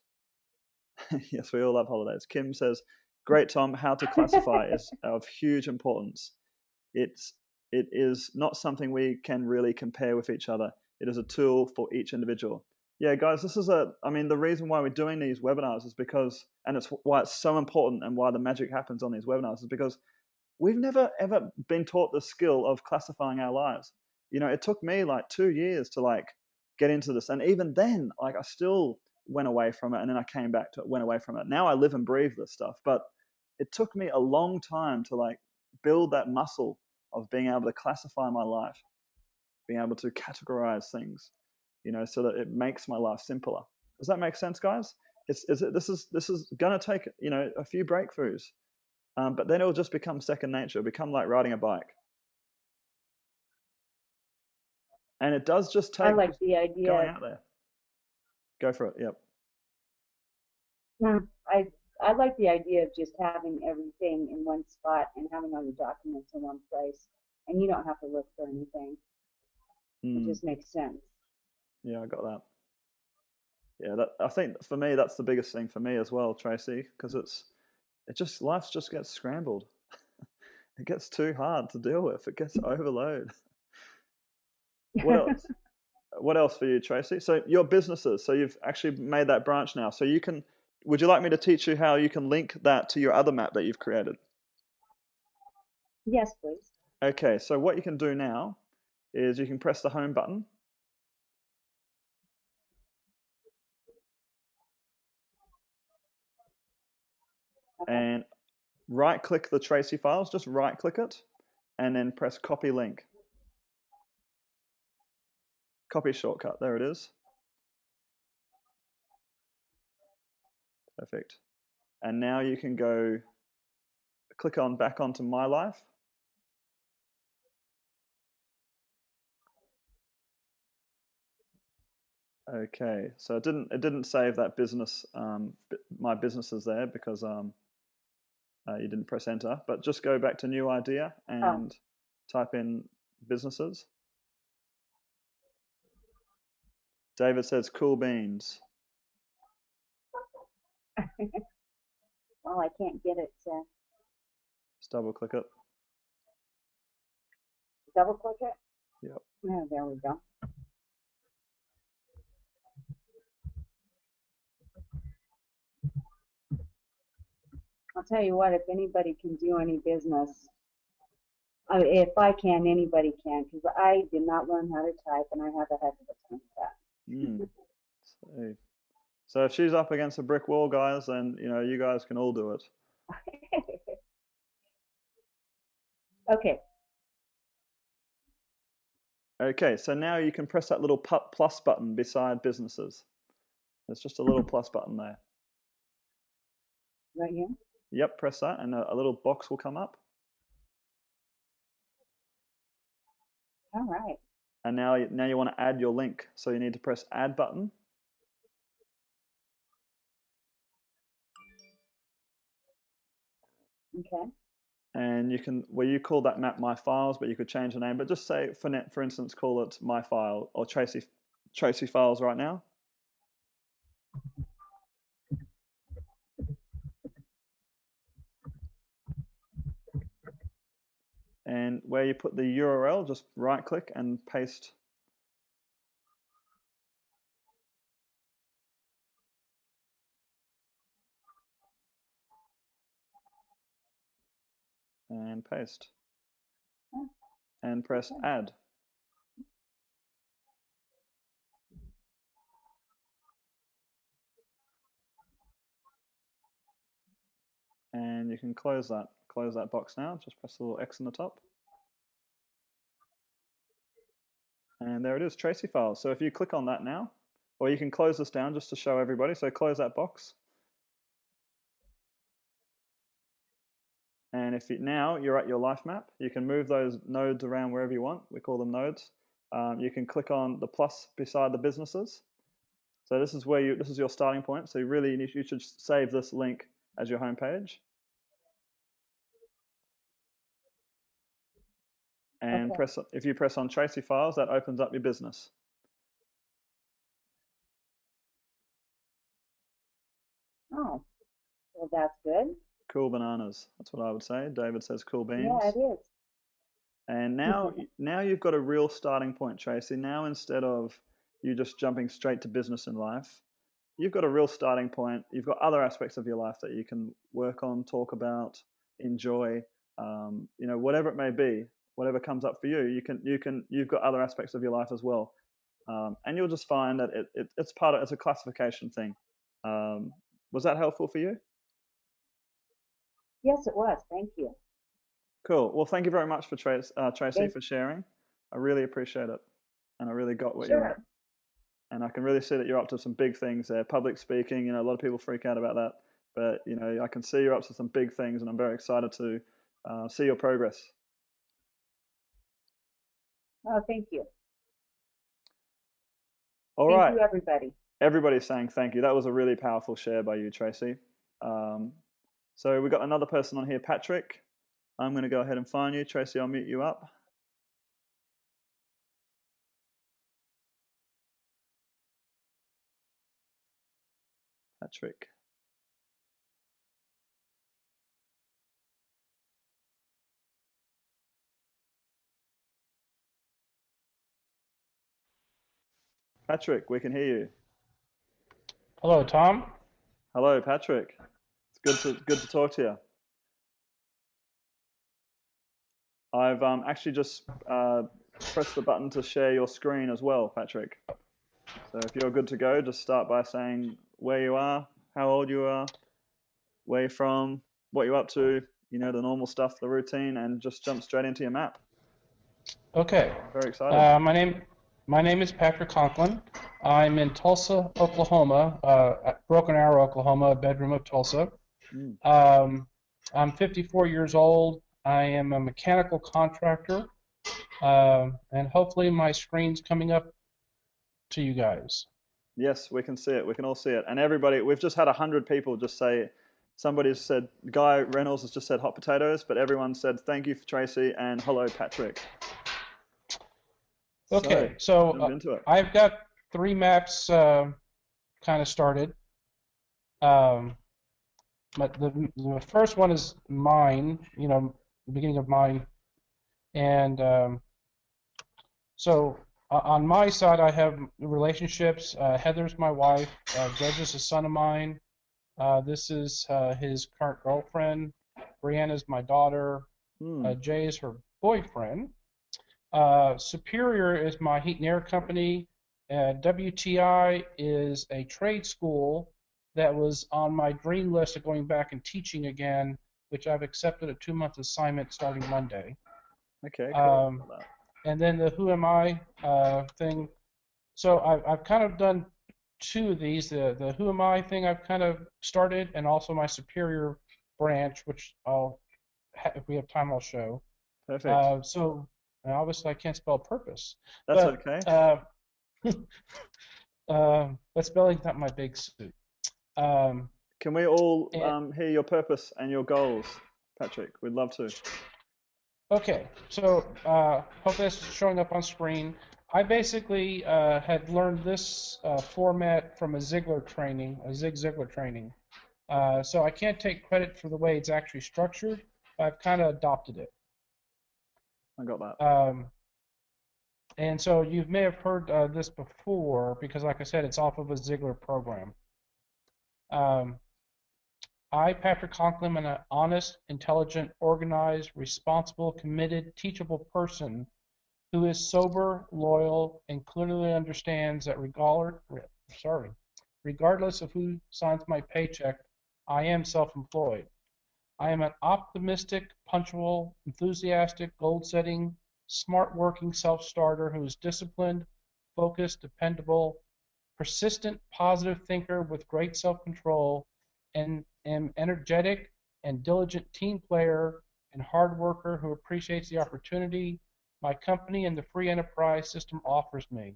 Yes, we all love holidays. Kim says, great, Tom. How to classify is of huge importance. It is not something we can really compare with each other. It is a tool for each individual. Yeah, guys, the reason why we're doing these webinars is because, and it's why it's so important and why the magic happens on these webinars is because we've never ever been taught the skill of classifying our lives. It took me like 2 years to get into this. And even then, I still went away from it and then I came back to it, went away from it. Now I live and breathe this stuff, but it took me a long time to build that muscle of being able to classify my life, being able to categorize things, so that it makes my life simpler. Does that make sense, guys? This is going to take, a few breakthroughs, but then it'll just become second nature. It'll become like riding a bike. And it does just take I like the idea going out there. Go for it. Yep. I like the idea of just having everything in one spot and having all your documents in one place, and you don't have to look for anything. It just makes sense. Yeah, I got that. Yeah, I think for me that's the biggest thing for me as well, Tracy, because life just gets scrambled. It gets too hard to deal with. It gets overload. What else? What else for you, Tracy? So your businesses. So you've actually made that branch now. So you can would you like me to teach you how you can link that to your other map that you've created? Yes, please. Okay, so what you can do now is you can press the home button. Okay. And right click the Tracey files, just right click it, and then press copy link. Copy shortcut, there it is. Perfect. And now you can go click on back onto My Life. Okay, so it didn't save that business, my businesses there because you didn't press enter. But just go back to new idea and type in businesses. David says cool beans. Well, I can't get it to Just double click it. double click it. Yep. Oh, there we go. I'll tell you what, if anybody can do any business, if I can, anybody can, because I did not learn how to type, and I have a heck of a time with Mm. So if she's up against a brick wall, guys, then you guys can all do it. that. Okay. Okay, so now you can press that little plus button beside businesses. There's just a little plus button there. Right here? Yep, press that, and a little box will come up. All right. And now you want to add your link, so you need to press add button. Okay. And you can, well, you call that map My Files, but you could change the name. But just say, for instance, call it My File or Tracey Files right now. And where you put the URL, just right click and paste. And paste. And press add. And you can close that box now. Just press the little X on the top. And there it is, Tracey Files. So if you click on that now, or you can close this down just to show everybody. So close that box. And now you're at your life map, you can move those nodes around wherever you want. We call them nodes. You can click on the plus beside the businesses. So this is your starting point. So you should save this link as your home page. And if you press on Tracey Files, that opens up your business. Oh, well, that's good. Cool bananas. That's what I would say. David says cool beans. Yeah, it is. And now you've got a real starting point, Tracey. Now instead of you just jumping straight to business in life, you've got a real starting point. You've got other aspects of your life that you can work on, talk about, enjoy. Whatever it may be, whatever comes up for you, you've got other aspects of your life as well, and you'll just find that it's a classification thing. Was that helpful for you? Yes, it was. Thank you. Cool. Well, thank you very much for Tracey for sharing. I really appreciate it, and I really got what you're at. And I can really see that you're up to some big things there. Public speaking, a lot of people freak out about that, but I can see you're up to some big things, and I'm very excited to see your progress. Oh, thank you. All right. Thank you, everybody. Everybody's saying thank you. That was a really powerful share by you, Tracey. So we've got another person on here, Patrick. I'm going to go ahead and find you. Tracey, I'll mute you up. Patrick. Patrick, we can hear you. Hello, Tom. Hello, Patrick. It's good to talk to you. I've actually just pressed the button to share your screen as well, Patrick. So if you're good to go, just start by saying where you are, how old you are, where you're from, what you're up to, you know, the normal stuff, the routine, and just jump straight into your map. Okay. Very excited. My name is Patrick Conklin. I'm in Tulsa, Oklahoma, Broken Arrow, Oklahoma, a bedroom of Tulsa. I'm 54 years old. I am a mechanical contractor, and hopefully my screen's coming up to you guys. Yes, we can see it. We can all see it. And everybody, we've just had 100 people just say, somebody's said, Guy Reynolds has just said hot potatoes, but everyone said thank you for Tracy and hello, Patrick. Okay, so I've got 3 maps kind of started. But the first one is mine, you know, the beginning of mine. And so on my side, I have relationships. Heather's my wife. Judge is a son of mine. This is his current girlfriend. Brianna's my daughter. Jay is her boyfriend. Superior is my heat and air company. WTI is a trade school that was on my dream list of going back and teaching again, which I've accepted a 2-month assignment starting Monday. Okay, cool. And then the Who Am I thing. So I've kind of done 2 of these. The Who Am I thing I've kind of started, and also my Superior branch, which if we have time, I'll show. Perfect. So obviously I can't spell purpose. That's okay. But spelling's not my big suit. Can we all hear your purpose and your goals, Patrick? We'd love to. Okay, so hopefully that's showing up on screen. I basically had learned this format from a Zig Ziglar training. So I can't take credit for the way it's actually structured, but I've kind of adopted it. I got that. And so you may have heard this before because, like I said, it's off of a Ziglar program. I, Patrick Conklin, am an honest, intelligent, organized, responsible, committed, teachable person who is sober, loyal, and clearly understands that regardless of who signs my paycheck, I am self-employed. I am an optimistic, punctual, enthusiastic, goal-setting, smart-working self-starter who is disciplined, focused, dependable, persistent, positive thinker with great self-control, and am energetic and diligent team player and hard worker who appreciates the opportunity my company and the free enterprise system offers me.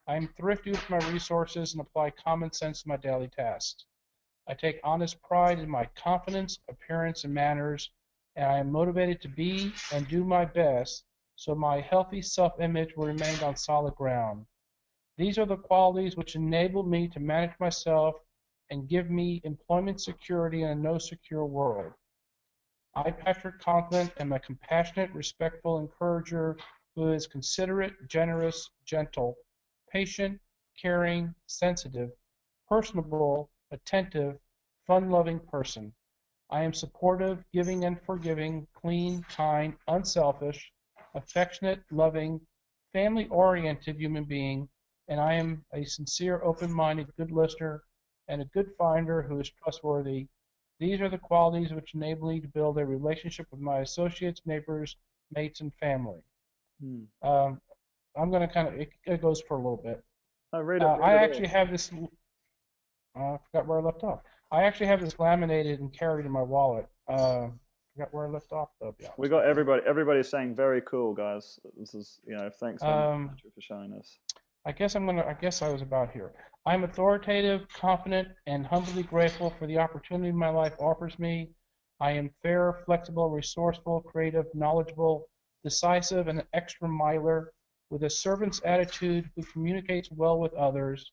I am thrifty with my resources and apply common sense to my daily tasks. I take honest pride in my confidence, appearance, and manners, and I am motivated to be and do my best so my healthy self-image will remain on solid ground. These are the qualities which enable me to manage myself and give me employment security in a no-secure world. I, Patrick Conklin, am a compassionate, respectful encourager who is considerate, generous, gentle, patient, caring, sensitive, personable, attentive, fun-loving person. I am supportive, giving and forgiving, clean, kind, unselfish, affectionate, loving, family-oriented human being, and I am a sincere, open-minded, good listener and a good finder who is trustworthy. These are the qualities which enable me to build a relationship with my associates, neighbors, mates, and family. I'm going to it goes for a little bit. I actually have this, I forgot where I left off. I actually have this laminated and carried in my wallet. Forgot where I left off, though. We got everybody's saying very cool, guys. This is, thanks for showing us. I guess I was about here. I'm authoritative, confident, and humbly grateful for the opportunity my life offers me. I am fair, flexible, resourceful, creative, knowledgeable, decisive, and an extra miler with a servant's attitude who communicates well with others.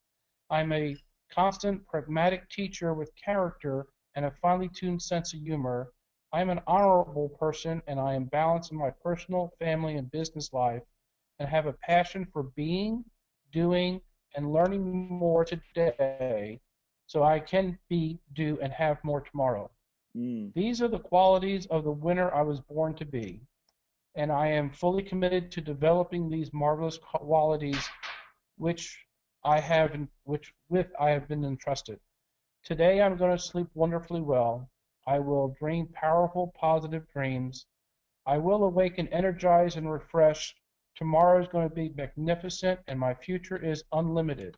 I'm a constant, pragmatic teacher with character and a finely tuned sense of humor. I'm an honorable person, and I am balanced in my personal, family, and business life, and have a passion for being, doing, and learning more today so I can be, do, and have more tomorrow. These are the qualities of the winner I was born to be, and I am fully committed to developing these marvelous qualities which I have been entrusted. Today I'm going to sleep wonderfully well. I will dream powerful, positive dreams. I will awaken energized and refreshed. Tomorrow is going to be magnificent, and my future is unlimited.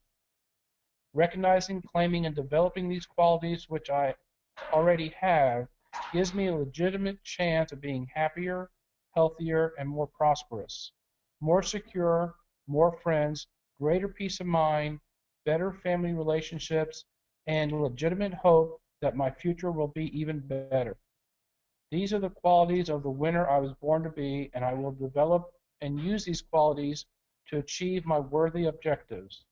Recognizing, claiming, and developing these qualities, which I already have, gives me a legitimate chance of being happier, healthier, and more prosperous, more secure, more friends, greater peace of mind, better family relationships, and legitimate hope that my future will be even better. These are the qualities of the winner I was born to be, and I will develop and use these qualities to achieve my worthy objectives.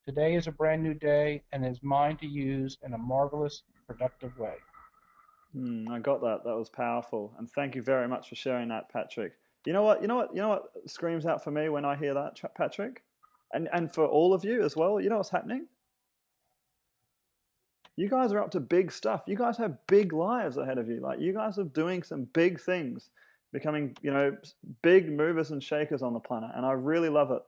Today is a brand new day and is mine to use in a marvelous, productive way. I got that. That was powerful, and thank you very much for sharing that, Patrick. You know what screams out for me when I hear that, Patrick, and for all of you as well. You know what's happening? You guys are up to big stuff. You guys have big lives ahead of you. Like, you guys are doing some big things, becoming, big movers and shakers on the planet, and I really love it.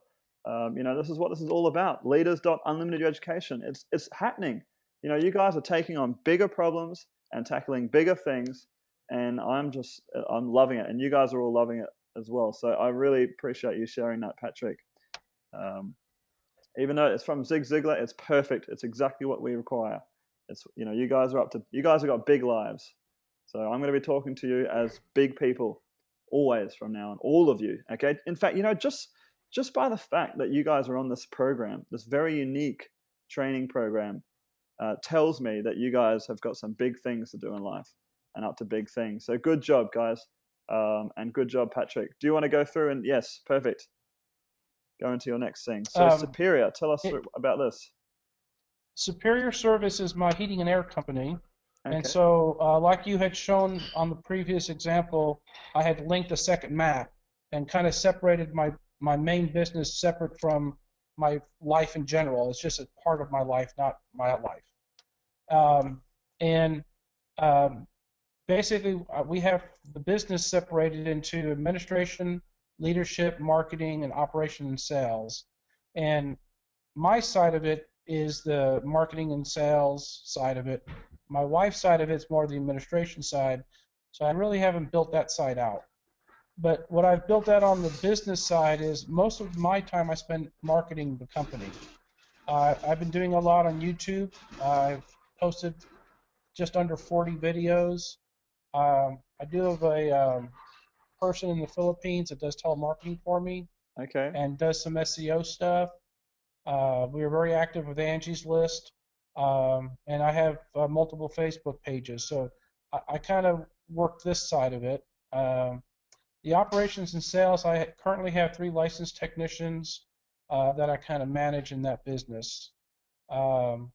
This is what this is all about. Leaders.unlimited education. It's happening. You guys are taking on bigger problems and tackling bigger things, and I'm loving it, and you guys are all loving it as well. So I really appreciate you sharing that, Patrick. Even though it's from Zig Ziglar, it's perfect. It's exactly what we require. It's you guys have got big lives. So I'm going to be talking to you as big people always from now on, all of you. Okay. In fact, just by the fact that you guys are on this program, this very unique training program, tells me that you guys have got some big things to do in life and up to big things. So good job, guys, and good job, Patrick. Do you want to go through and yes, perfect. Go into your next thing. So Superior, tell us about this. Superior Service is my heating and air company. Okay. And so, like you had shown on the previous example, I had linked a second map and kind of separated my main business separate from my life in general. It's just a part of my life, not my life. Basically, we have the business separated into administration, leadership, marketing, and operation and sales. And my side of it is the marketing and sales side of it. My wife's side of it's more the administration side, so I really haven't built that side out. But what I've built out on the business side is most of my time I spend marketing the company. I've been doing a lot on YouTube. I've posted just under 40 videos. I do have a person in the Philippines that does telemarketing for me. Okay. And does some SEO stuff. We are very active with Angie's List, and I have multiple Facebook pages. So I kind of work this side of it. The operations and sales, I currently have 3 licensed technicians that I kind of manage in that business. And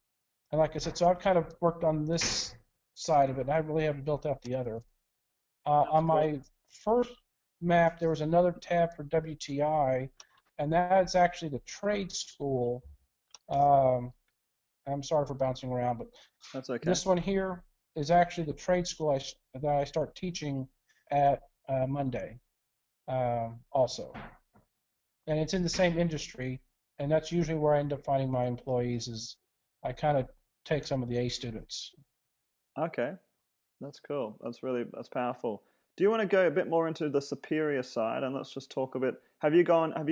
like I said, so I've kind of worked on this side of it, and I really haven't built out the other. On my first map, there was another tab for WTI, and that's actually the trade school. I'm sorry for bouncing around, but that's okay. This one here is actually the trade school that I start teaching at Monday also. And it's in the same industry, and that's usually where I end up finding my employees is I kind of take some of the A students. Okay, that's cool. That's powerful. Do you want to go a bit more into the superior side, and let's just talk a bit? Have you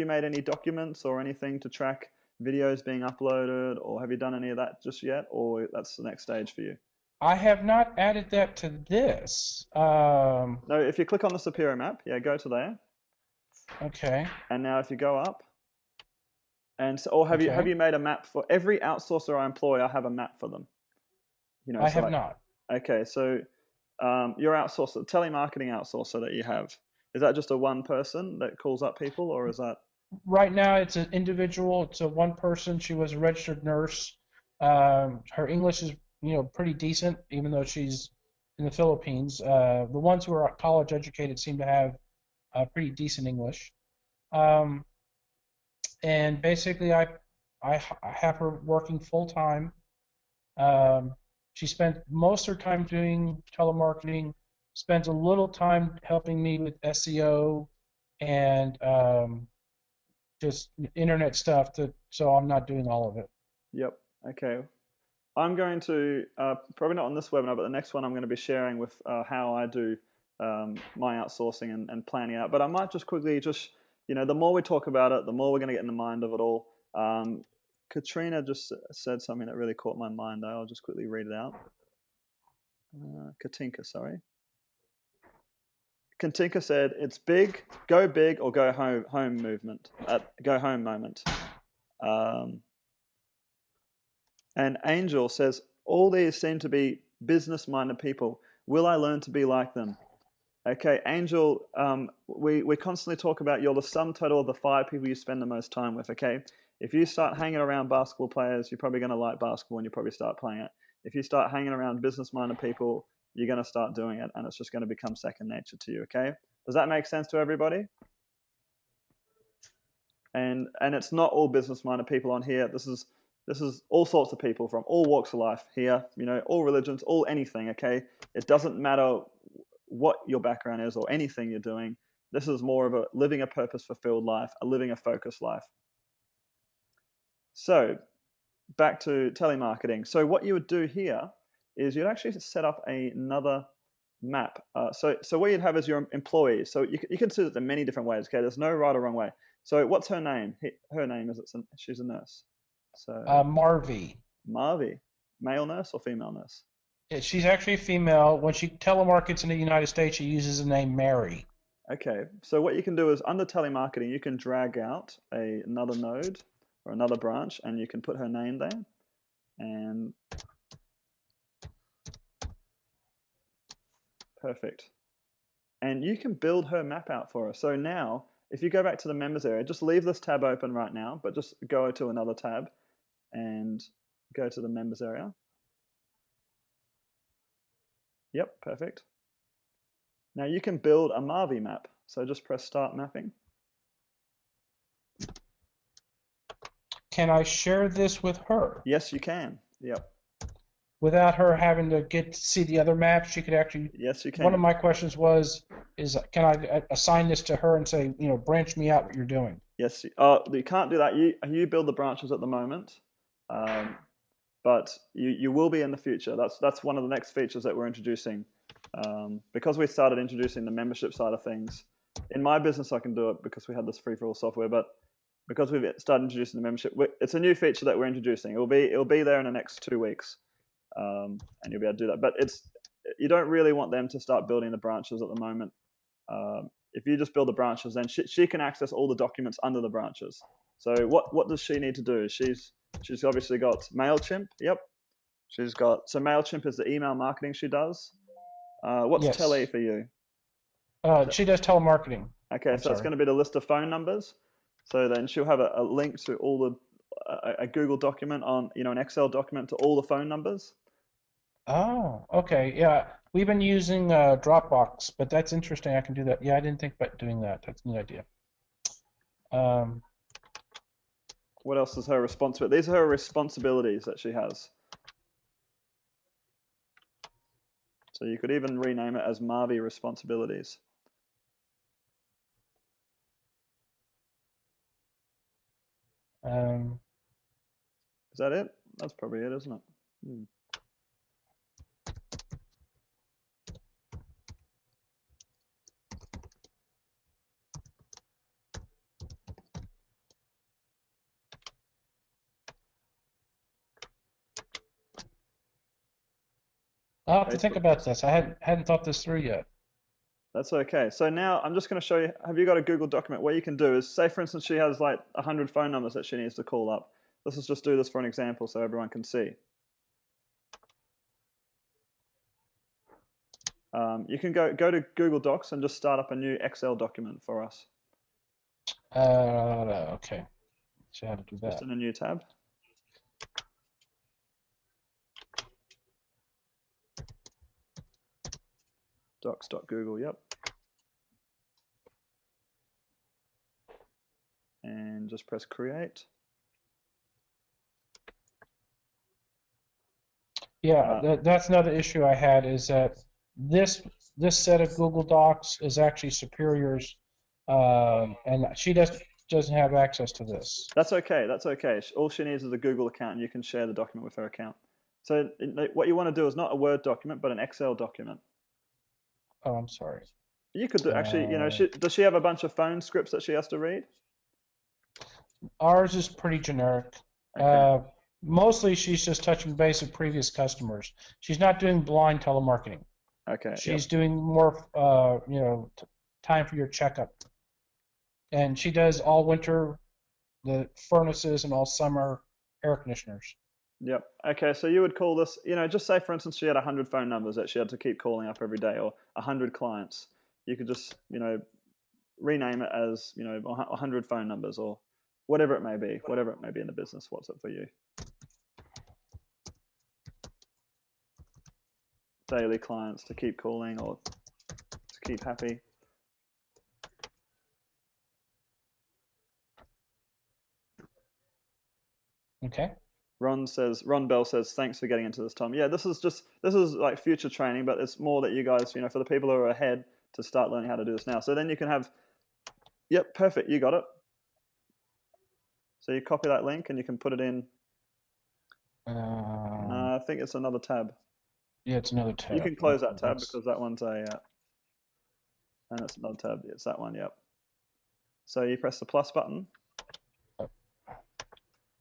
made any documents or anything to track videos being uploaded, or have you done any of that just yet, or that's the next stage for you? I have not added that to this. No, if you click on the superior map, go to there. Okay. And now if you go up, and so, have you made a map for every outsourcer I employ? I have a map for them. I have not. Okay, so your outsourcer, telemarketing outsourcer that you have, is that just a one person that calls up people, or is that? Right now, it's an individual. It's a one person. She was a registered nurse. Her English is, pretty decent, even though she's in the Philippines. The ones who are college educated seem to have pretty decent English. And basically, I have her working full time. She spent most of her time doing telemarketing, spends a little time helping me with SEO and just internet stuff, so I'm not doing all of it. Yep. Okay. I'm going to, probably not on this webinar, but the next one I'm going to be sharing with how I do my outsourcing and planning out. But I might just quickly the more we talk about it, the more we're going to get in the mind of it all. Katrina just said something that really caught my mind, though. I'll just quickly read it out. Katinka, sorry. Katinka said, it's big or go home movement, go home moment. And Angel says, all these seem to be business-minded people. Will I learn to be like them? Okay, Angel, we constantly talk about you're the sum total of the 5 people you spend the most time with, okay? If you start hanging around basketball players, you're probably going to like basketball and you probably start playing it. If you start hanging around business-minded people, you're going to start doing it, and it's just going to become second nature to you, okay? Does that make sense to everybody? And it's not all business-minded people on here. This is all sorts of people from all walks of life here, all religions, all anything, okay? It doesn't matter what your background is or anything you're doing. This is more of a living a purpose-fulfilled life, a living a focused life. So back to telemarketing. So what you would do here is you'd actually set up another map. So what you'd have is your employees. So you can see it in many different ways, okay? There's no right or wrong way. So what's her name? Her name is, she's a nurse. So Marvy. Marvy, male nurse or female nurse? She's actually female. When she telemarkets in the United States, she uses the name Mary. Okay, so what you can do is under telemarketing, you can drag out another node or another branch, and you can put her name there. And perfect. And you can build her map out for her. So now, if you go back to the members area, just leave this tab open right now, but just go to another tab and go to the members area. Yep, perfect. Now you can build a Marvy map. So just press start mapping. Can I share this with her? Yes, you can. Yep. Without her having to get to see the other maps, she could actually. Yes, you can. One of my questions is can I assign this to her and say, branch me out what you're doing? Yes. You can't do that. You build the branches at the moment, but you will be in the future. That's one of the next features that we're introducing. Because we started introducing the membership side of things. In my business, I can do it because we had this free-for-all software, but because we've started introducing the membership, it's a new feature that we're introducing. It'll be there in the next 2 weeks, and you'll be able to do that. But you don't really want them to start building the branches at the moment. If you just build the branches, then she can access all the documents under the branches. So what does she need to do? She's obviously got MailChimp. Yep. So MailChimp is the email marketing she does. What's Yes. Tele for you? She does telemarketing. Okay, so it's going to be the list of phone numbers. So then she'll have a link to all a Google document on an Excel document to all the phone numbers. Oh, okay, yeah. We've been using Dropbox, but that's interesting. I can do that. Yeah, I didn't think about doing that. That's a neat idea. What else is her responsibility? These are her responsibilities that she has. So you could even rename it as Marvy responsibilities. Is that it? That's probably it, isn't it? I'll have to think about this. I hadn't thought this through yet. That's okay. So now I'm just going to show you, have you got a Google document? What you can do is, say for instance, she has like 100 phone numbers that she needs to call up. Let's just do this for an example so everyone can see. You can go to Google Docs and just start up a new Excel document for us. Okay. So how to do that? Just in a new tab. Docs.google, yep. And just press create. Yeah, that's another issue I had, is that this set of Google Docs is actually Superior's, and she doesn't have access to this. That's okay. That's okay. All she needs is a Google account, and you can share the document with her account. So what you want to do is not a Word document, but an Excel document. Oh, I'm sorry. You could actually, does she have a bunch of phone scripts that she has to read? Ours is pretty generic. Okay. Mostly she's just touching base with previous customers. She's not doing blind telemarketing. Okay. She's doing more, time for your checkup. And she does all winter the furnaces and all summer air conditioners. Yep. Okay, so you would call this, just say, for instance, she had 100 phone numbers that she had to keep calling up every day, or 100 clients. You could just, rename it as, 100 phone numbers, or whatever it may be in the business. What's it for you? Daily clients to keep calling or to keep happy. Okay. Ron Bell says, thanks for getting into this, Tom. Yeah, this is like future training, but it's more that you guys, for the people who are ahead, to start learning how to do this now. So then you can have, yep, perfect, you got it. So you copy that link and you can put it in. I think it's another tab. Yeah, it's another tab. You can close that tab because that one's and it's another tab. It's that one, yep. So you press the plus button.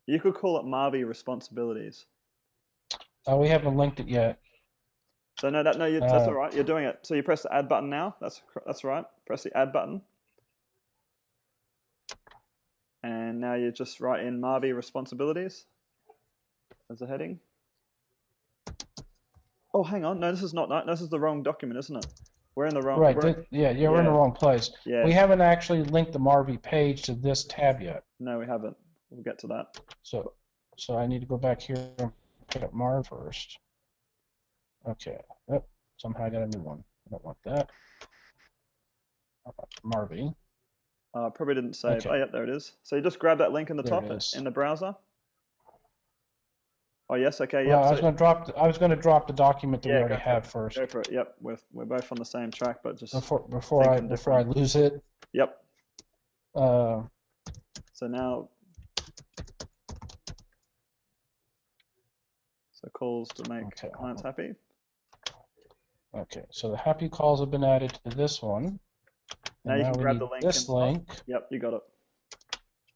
You could call it Marvy Responsibilities. We haven't linked it yet. So that's all right. You're doing it. So you press the add button now. That's right. Press the add button. And now you just write in Marvy Responsibilities as a heading. Oh, hang on. No, this is not. This is the wrong document, isn't it? We're in the wrong. Right. We're in the wrong place. Yeah. We haven't actually linked the Marvy page to this tab yet. No, we haven't. We'll get to that. So I need to go back here and pick up Marv first. Okay. Yep. Somehow I got a new one. I don't want that. Marvy. Probably didn't save. Okay. Oh, yeah, there it is. So you just grab that link in the top in the browser. Oh yes, okay. Yep. Well, I was going to drop the document that we already have first. Go for it. Yep. We're both on the same track, but just before I lose it. Yep. So now. So calls to make clients happy. Okay, so the happy calls have been added to this one. Now you can grab the link. This link. Yep, you got it.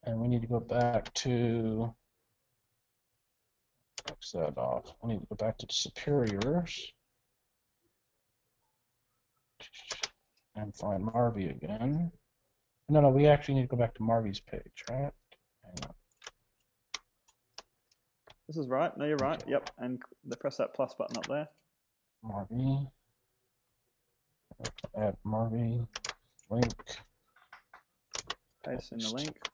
And we need to go back to. X that off. We need to go back to the superiors. And find Marvy again. No, we actually need to go back to Marvy's page, right? Hang on. This is right. No, you're right. Okay. Yep. And press that plus button up there. Marvy. Add Marvy. Link. Paste in the link.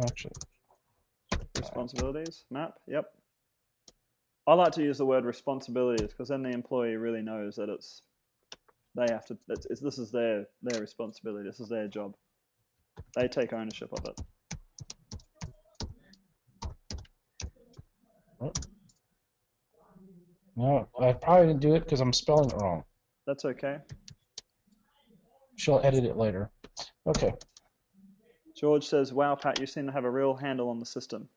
Actually. Responsibilities. Map. Yep. I like to use the word responsibilities because then the employee really knows that they have to. This is their responsibility. This is their job. They take ownership of it. No, I probably didn't do it because I'm spelling it wrong. That's okay. She'll edit it later. Okay. George says, "Wow, Pat, you seem to have a real handle on the system."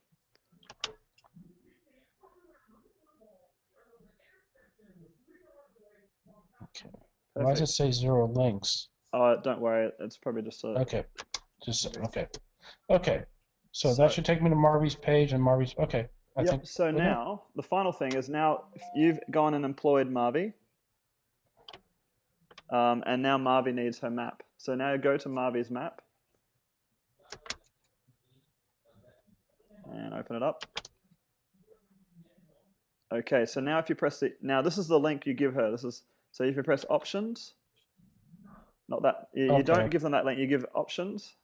Okay. Perfect. Why does it say 0 links? Don't worry. It's probably just a... Okay. Okay. So that should take me to Marvy's page and Marvy's... Okay. Yep. So now, the final thing is now you've gone and employed Marvy. And now Marvy needs her map. So now go to Marvy's map. And open it up. Okay, so now if you press now this is the link you give her. So if you press options, not that, you don't give them that link, you give options.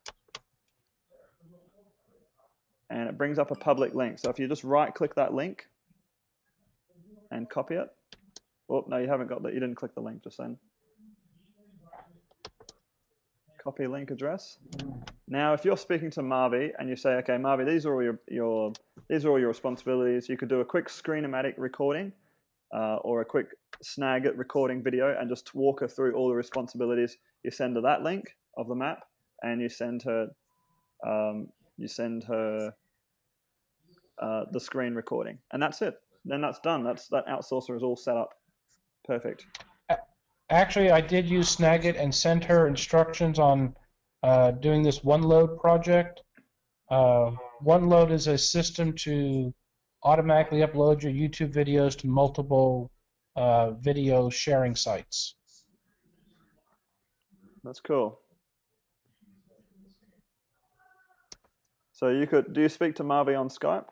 And it brings up a public link. So if you just right click that link and copy it. Oh, no, you haven't got that. You didn't click the link just then. Copy link address. Now, if you're speaking to Marvi and you say, okay, Marvi, these are all your responsibilities, you could do a quick Screen-O-Matic recording or a quick snag recording video and just walk her through all the responsibilities. You send her that link of the map, and you send her the screen recording, and that's it. Then that's done. That outsourcer is all set up. Perfect. Actually, I did use Snagit and sent her instructions on doing this OneLoad project. OneLoad is a system to automatically upload your YouTube videos to multiple video sharing sites. That's cool. So do you speak to Marvi on Skype?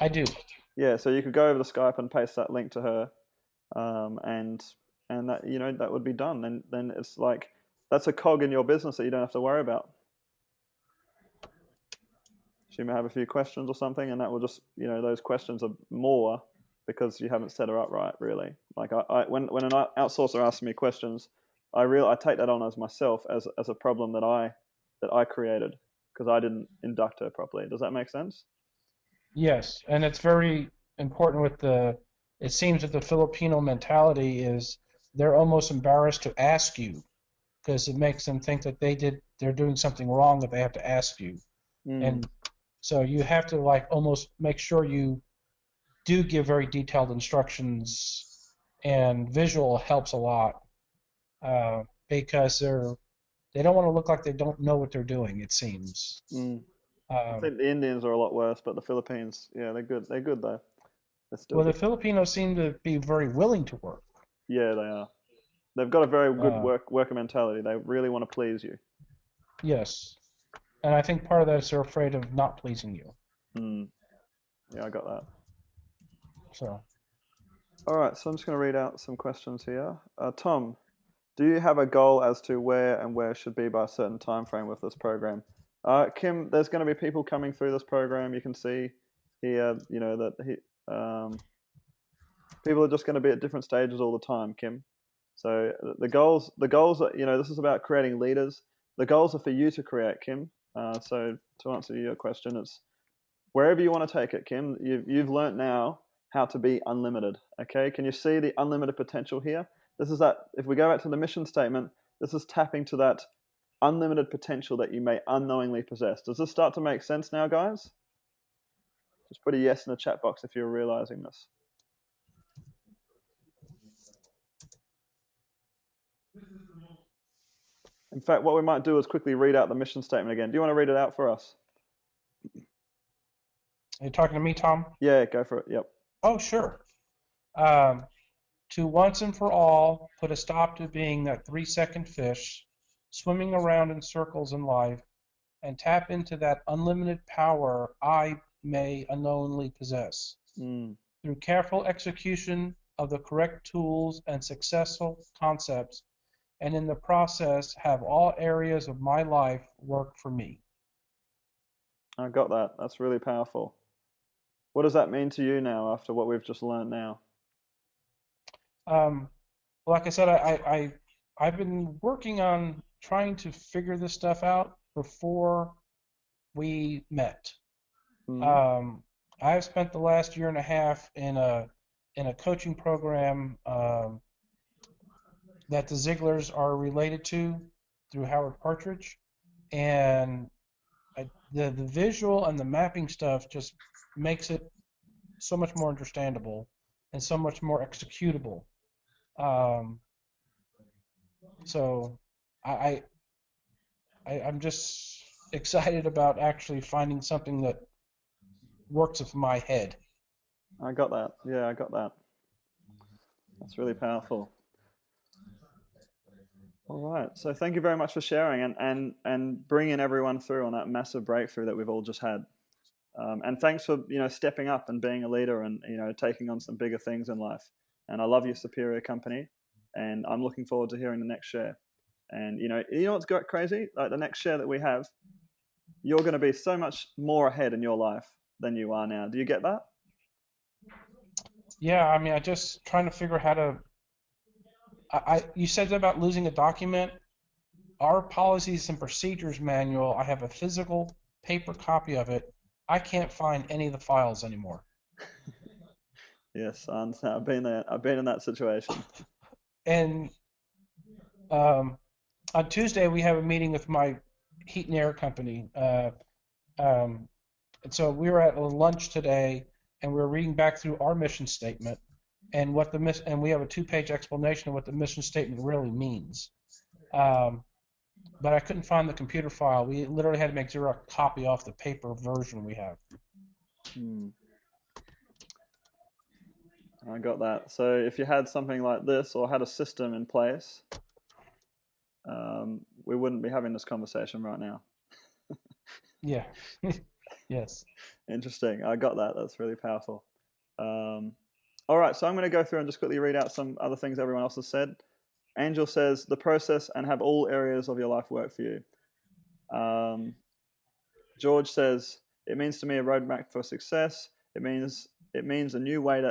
I do. Yeah, so you could go over to Skype and paste that link to her, and that that would be done. Then it's like that's a cog in your business that you don't have to worry about. She may have a few questions or something, and that will just those questions are more because you haven't set her up right, really. Like when an outsourcer asks me questions, I take that on as myself as a problem that I created because I didn't induct her properly. Does that make sense? Yes, and it's very important it seems that the Filipino mentality is they're almost embarrassed to ask you because it makes them think that they're doing something wrong that they have to ask you. And so you have to almost make sure you do give very detailed instructions, and visual helps a lot because they don't want to look like they don't know what they're doing, it seems. I think the Indians are a lot worse, but the Philippines, yeah, they're good. They're good though. Well, the Filipinos seem to be very willing to work. Yeah, they are. They've got a very good worker mentality. They really want to please you. Yes, and I think part of that is they're afraid of not pleasing you. Yeah, I got that. So. All right, so I'm just going to read out some questions here. Tom, do you have a goal as to where should be by a certain time frame with this program? Kim, there's going to be people coming through this program. You can see here, people are just going to be at different stages all the time, Kim. So the goals are, this is about creating leaders. The goals are for you to create, Kim. So to answer your question, it's wherever you want to take it, Kim. You've learnt now how to be unlimited. Okay, can you see the unlimited potential here? This is that. If we go back to the mission statement, this is tapping to that unlimited potential that you may unknowingly possess. Does this start to make sense now, guys? Just put a yes in the chat box if you're realizing this. In fact, what we might do is quickly read out the mission statement again. Do you want to read it out for us? Are you talking to me, Tom? Yeah, go for it. Yep. Oh, sure. To once and for all put a stop to being that 3-second fish swimming around in circles in life and tap into that unlimited power I may unknowingly possess. Through careful execution of the correct tools and successful concepts, and in the process have all areas of my life work for me. I got that. That's really powerful. What does that mean to you now after what we've just learned now? Like I said, I've been working on trying to figure this stuff out before we met. I've spent the last year and a half in a coaching program that the Zieglers are related to through Howard Partridge, and the visual and the mapping stuff just makes it so much more understandable and so much more executable. So I'm just excited about actually finding something that works with my head. I got that. Yeah, I got that. That's really powerful. All right. So thank you very much for sharing and bringing everyone through on that massive breakthrough that we've all just had. And thanks for stepping up and being a leader and taking on some bigger things in life. And I love your superior company, and I'm looking forward to hearing the next share. And you know what's crazy? Like the next share that we have, you're going to be so much more ahead in your life than you are now. Do you get that? Yeah, I mean, I just trying to figure how to. You said about losing a document. our policies and procedures manual, I have a physical paper copy of it. I can't find any of the files anymore. Yes, I understand. I've been there. I've been in that situation. And on Tuesday, we have a meeting with my heat and air company. And so we were at a lunch today, and we were reading back through our mission statement and what and we have a 2-page explanation of what the mission statement really means. But I couldn't find the computer file. We literally had to make a copy off the paper version we have. I got that. So if you had something like this or had a system in place, we wouldn't be having this conversation right now. Yeah. Yes. Interesting. I got that. That's really powerful. All right, so I'm going to go through and just quickly read out some other things everyone else has said. Angel says, the process and have all areas of your life work for you. George says, it means to me a roadmap for success. It means a new way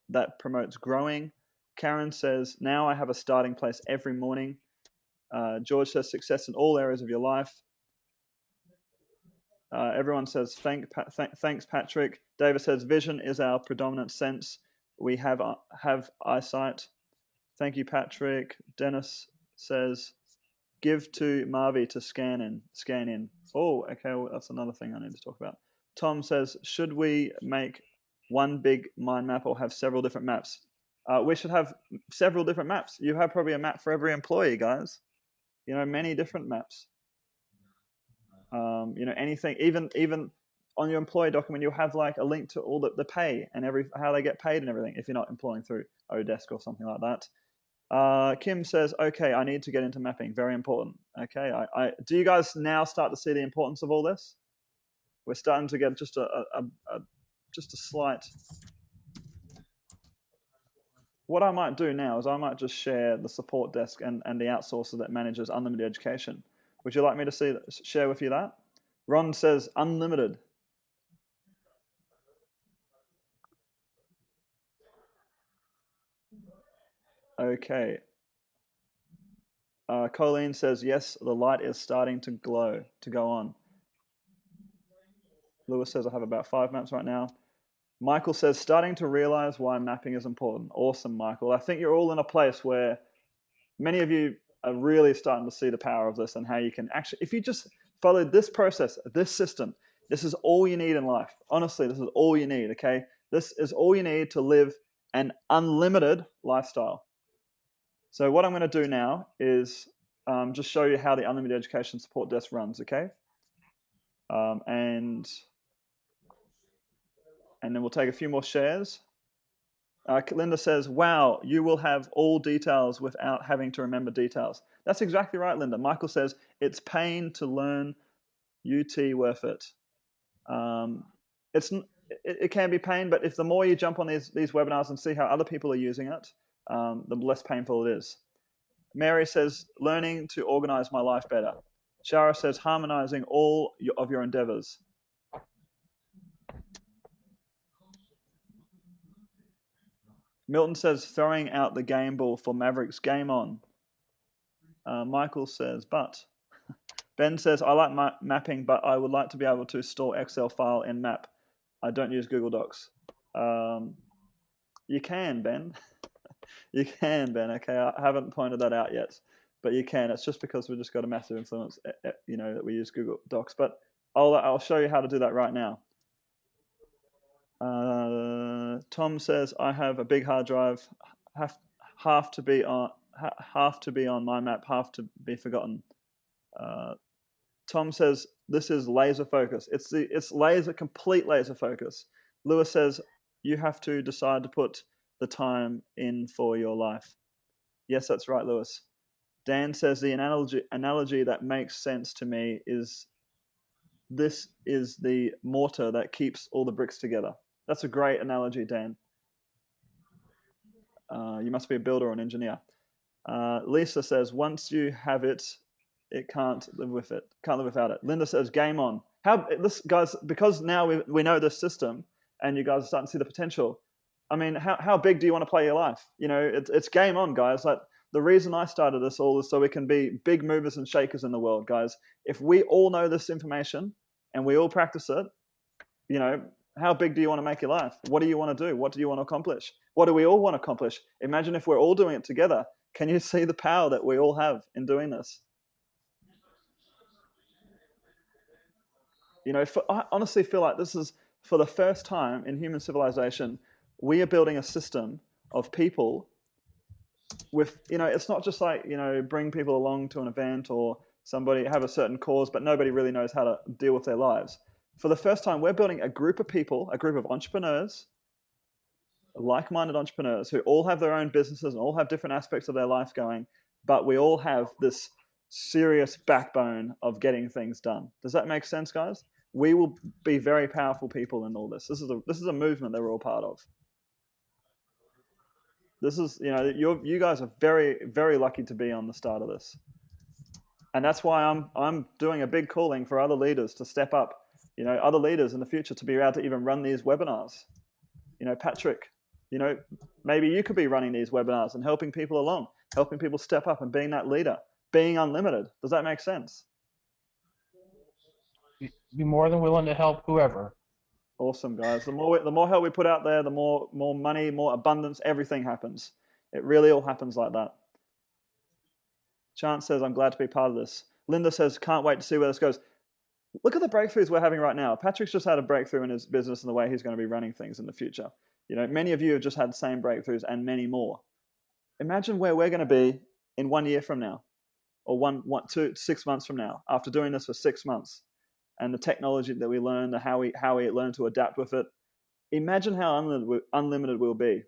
that promotes growing. Karen says, now I have a starting place every morning. George says, success in all areas of your life. Everyone says, thanks, Patrick. David says, vision is our predominant sense. We have eyesight. Thank you, Patrick. Dennis says, give to Marvi to scan in. Oh, okay, well, that's another thing I need to talk about. Tom says, should we make one big mind map or have several different maps? We should have several different maps. You have probably a map for every employee, guys. Many different maps. Anything, even on your employee document, you'll have like a link to all the pay and how they get paid and everything if you're not employing through Odesk or something like that. Kim says, okay, I need to get into mapping. Very important. Okay, do you guys now start to see the importance of all this? We're starting to get just a slight. What I might do now is I might just share the support desk and the outsourcer that manages unlimited education. Would you like me to share with you that? Ron says unlimited. Okay. Colleen says, yes, the light is starting to glow, to go on. Lewis says, I have about 5 maps right now. Michael says, starting to realize why mapping is important. Awesome, Michael. I think you're all in a place where many of you are really starting to see the power of this and how you can actually, if you just follow this process, this system, this is all you need in life. Honestly, this is all you need, okay? This is all you need to live an unlimited lifestyle. So what I'm going to do now is just show you how the Unlimited Education Support Desk runs, okay? And then we'll take a few more shares. Linda says, wow, you will have all details without having to remember details. That's exactly right, Linda. Michael says, it's pain to learn, UT worth it. It can be pain, but if the more you jump on these webinars and see how other people are using it, the less painful it is. Mary says, learning to organize my life better. Shara says, harmonizing all of your endeavors. Milton says, throwing out the game ball for Mavericks, game on. Michael says, but. Ben says, I like mapping, but I would like to be able to store Excel file in map. I don't use Google Docs. You can, Ben. You can, Ben. Okay, I haven't pointed that out yet, but you can. It's just because we've just got a massive influence, that we use Google Docs. But I'll show you how to do that right now. Tom says, I have a big hard drive, half to be on my map, half to be forgotten. Tom says, this is laser focus. It's complete laser focus. Lewis says, you have to decide to put the time in for your life. Yes, that's right, Lewis. Dan says, the analogy that makes sense to me is this is the mortar that keeps all the bricks together. That's a great analogy, Dan. You must be a builder or an engineer. Lisa says, once you have it, it can't live without it. Linda says, game on. Guys, because now we know this system and you guys are starting to see the potential. I mean, how big do you want to play your life? It's game on, guys. Like, the reason I started this all is so we can be big movers and shakers in the world, guys. If we all know this information and we all practice it, you know, how big do you want to make your life? What do you want to do? What do you want to accomplish? What do we all want to accomplish? Imagine if we're all doing it together. Can you see the power that we all have in doing this? You know, I honestly feel like this is, for the first time in human civilization, we are building a system of people with, you know, it's not just like, you know, bring people along to an event or somebody have a certain cause, but nobody really knows how to deal with their lives. For the first time, we're building a group of people, a group of entrepreneurs, like-minded entrepreneurs who all have their own businesses and all have different aspects of their life going, but we all have this serious backbone of getting things done. Does that make sense, guys? We will be very powerful people in all this. This is a movement that we're all part of. This is, you know, you guys are very, very lucky to be on the start of this. And that's why I'm doing a big calling for other leaders to step up, you know, other leaders in the future to be able to even run these webinars. You know, Patrick, you know, maybe you could be running these webinars and helping people along, helping people step up and being that leader, being unlimited. Does that make sense? Be more than willing to help whoever. Awesome, guys. The more help we put out there, the more money, more abundance, everything happens. It really all happens like that. Chance says, I'm glad to be part of this. Linda says, can't wait to see where this goes. Look at the breakthroughs we're having right now. Patrick's just had a breakthrough in his business and the way he's going to be running things in the future. You know, many of you have just had the same breakthroughs and many more. Imagine where we're going to be in 1 year from now, or 6 months from now, after doing this for 6 months, and the technology that we learn, how we learn to adapt with it. Imagine how unlimited we'll be.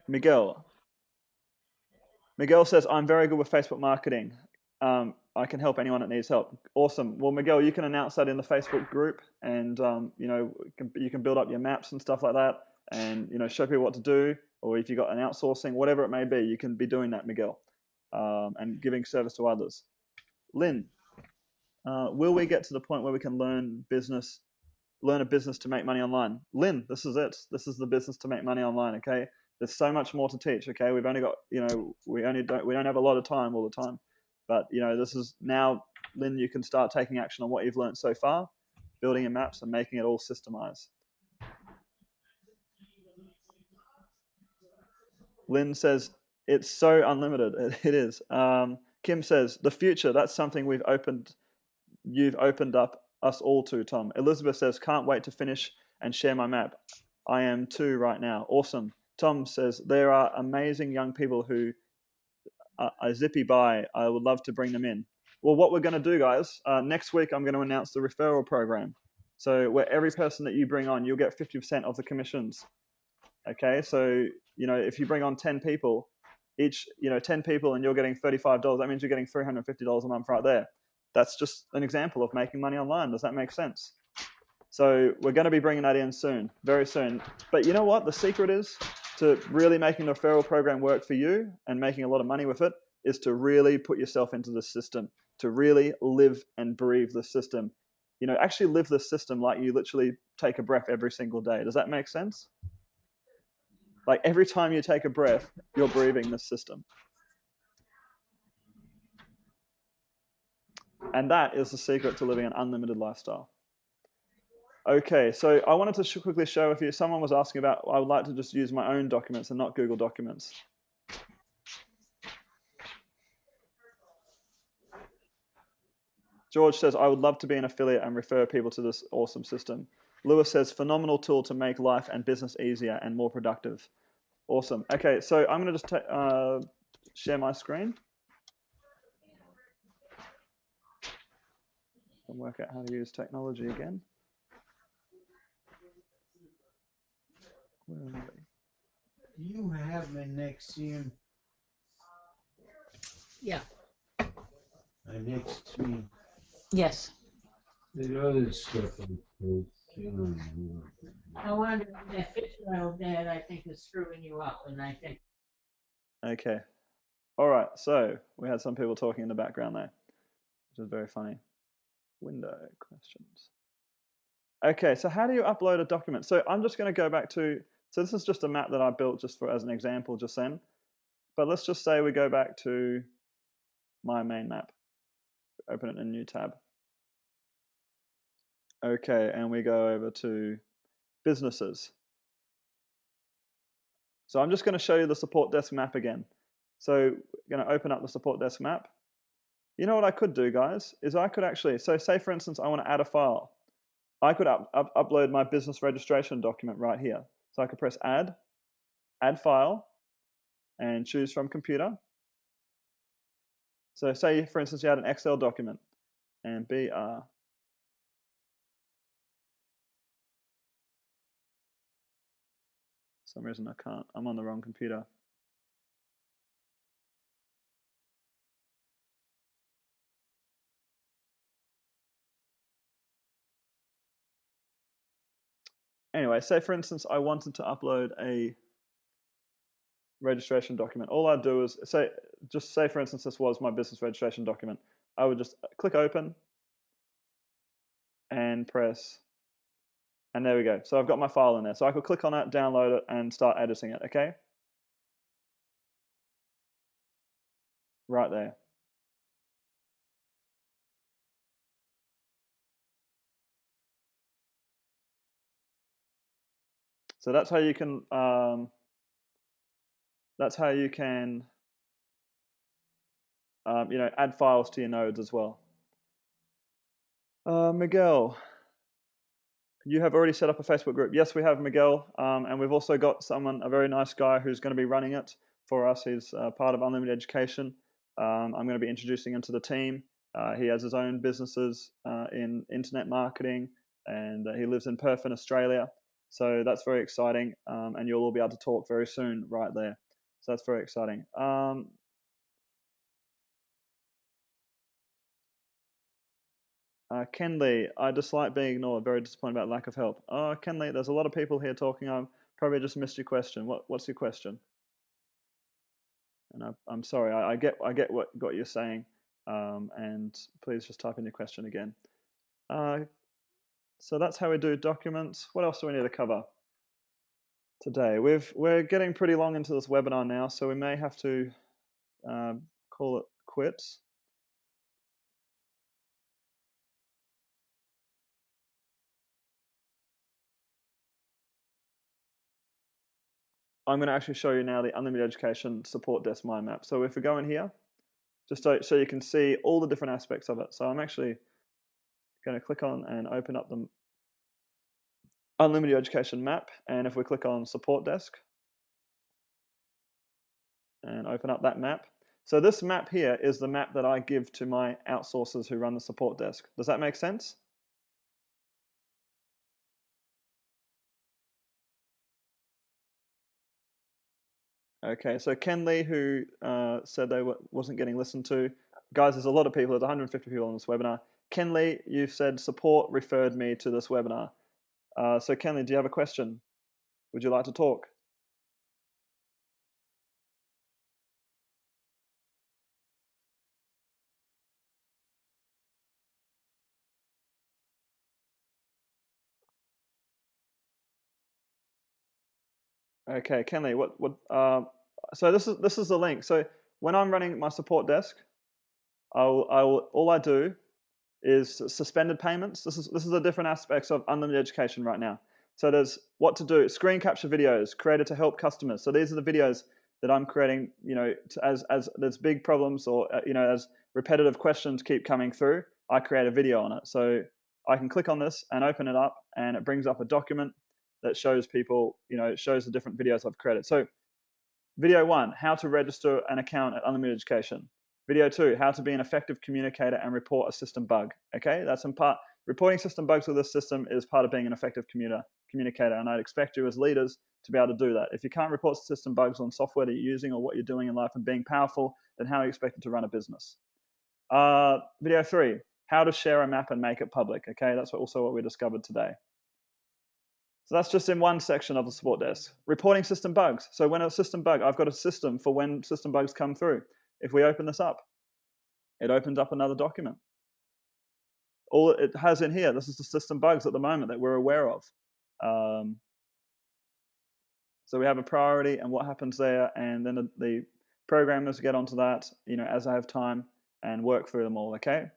Miguel says, I'm very good with Facebook marketing. I can help anyone that needs help. Awesome. Well, Miguel, you can announce that in the Facebook group, and you know, you can build up your maps and stuff like that, and you know, show people what to do. Or if you've got an outsourcing, whatever it may be, you can be doing that, Miguel, and giving service to others. Lynn, will we get to the point where we can learn a business to make money online? Lynn, this is it. This is the business to make money online. Okay. There's so much more to teach. Okay. We've only got, you know, we don't have a lot of time all the time, but you know, this is now, Lynn, you can start taking action on what you've learned so far, building your maps and making it all systemized. Lynn says, it's so unlimited. It is. Kim says, the future, that's something you've opened up us all to, Tom. Elizabeth says, can't wait to finish and share my map. I am too right now. Awesome. Tom says, there are amazing young people who are zippy by. I would love to bring them in. Well, what we're going to do, guys, next week I'm going to announce the referral program. So where every person that you bring on, you'll get 50% of the commissions. Okay, so, you know, if you bring on 10 people, each, you know, 10 people and you're getting $35, that means you're getting $350 a month right there. That's just an example of making money online. Does that make sense? So we're going to be bringing that in soon, very soon. But you know what? The secret is to really making the referral program work for you and making a lot of money with it is to really put yourself into the system, to really live and breathe the system. You know, actually live the system like you literally take a breath every single day. Does that make sense? Like every time you take a breath, you're breathing the system. And that is the secret to living an unlimited lifestyle. Okay, so I wanted to quickly share with you, someone was asking about, I would like to just use my own documents and not Google documents. George says, I would love to be an affiliate and refer people to this awesome system. Lewis says, phenomenal tool to make life and business easier and more productive. Awesome. Okay, so I'm going to just share my screen and work out how to use technology again. Where are we? You have me next year. Yeah. Next to me. Yes. The other stuff I wonder if that fish oil dad, I think, is screwing you up, and I think. Okay. All right. So we had some people talking in the background there, which is very funny. Window questions. Okay. So how do you upload a document? So I'm just going to go back to So this is just a map that I built just for as an example just then. But let's just say we go back to my main map, open it in a new tab. Okay, and we go over to businesses. So I'm just going to show you the support desk map again. So we're going to open up the support desk map. You know what I could do, guys, is I could actually, so say for instance, I want to add a file. I could upload my business registration document right here. So I could press add file, and choose from computer. So say, for instance, you had an Excel document, and BR. For some reason I can't, I'm on the wrong computer. Anyway, say for instance, I wanted to upload a registration document. All I'd do is just say for instance, this was my business registration document. I would just click open and press, and there we go. So I've got my file in there. So I could click on it, download it, and start editing it, okay? Right there. So that's how you can add files to your nodes as well. Miguel, you have already set up a Facebook group. Yes, we have, Miguel, and we've also got a very nice guy who's going to be running it for us. He's part of Unlimited Education. I'm going to be introducing him to the team. He has his own businesses in internet marketing, and he lives in Perth in Australia. So that's very exciting, and you'll all be able to talk very soon right there. So that's very exciting. Ken Lee, I dislike being ignored. Very disappointed about lack of help. Oh, Ken Lee, there's a lot of people here talking. I probably just missed your question. What's your question? And I'm sorry. I get what you're saying. And please just type in your question again. So that's how we do documents. What else do we need to cover today? We're getting pretty long into this webinar now, so we may have to call it quits. I'm going to actually show you now the Unlimited Education Support Desk Mind Map. So if we go in here, just so you can see all the different aspects of it. So I'm actually going to click on and open up the Unlimited Education map. And if we click on Support Desk and open up that map. So this map here is the map that I give to my outsourcers who run the support desk. Does that make sense? Okay, so Ken Lee, who said they wasn't getting listened to. Guys, there's a lot of people. There's 150 people on this webinar. Ken Lee, you said support referred me to this webinar. So Ken Lee, do you have a question? Would you like to talk? Okay, Ken Lee, so this is the link. So when I'm running my support desk, all I do is suspended payments. This is the different aspects of Unlimited Education right now. So there's what to do, screen capture videos created to help customers. So these are the videos that I'm creating, as there's big problems or, as repetitive questions keep coming through, I create a video on it. So I can click on this and open it up, and it brings up a document that shows people, it shows the different videos I've created. So video 1, how to register an account at Unlimited Education. Video 2, how to be an effective communicator and report a system bug. Okay, that's in part, reporting system bugs with this system is part of being an effective communicator, and I'd expect you as leaders to be able to do that. If you can't report system bugs on software that you're using or what you're doing in life and being powerful, then how are you expected to run a business? Video 3, how to share a map and make it public. Okay, that's also what we discovered today. So that's just in one section of the support desk. Reporting system bugs. So when a system bug, I've got a system for when system bugs come through. If we open this up, it opens up another document. All it has in here, this is the system bugs at the moment that we're aware of. So we have a priority and what happens there, and then the programmers get onto that, as I have time and work through them all, okay?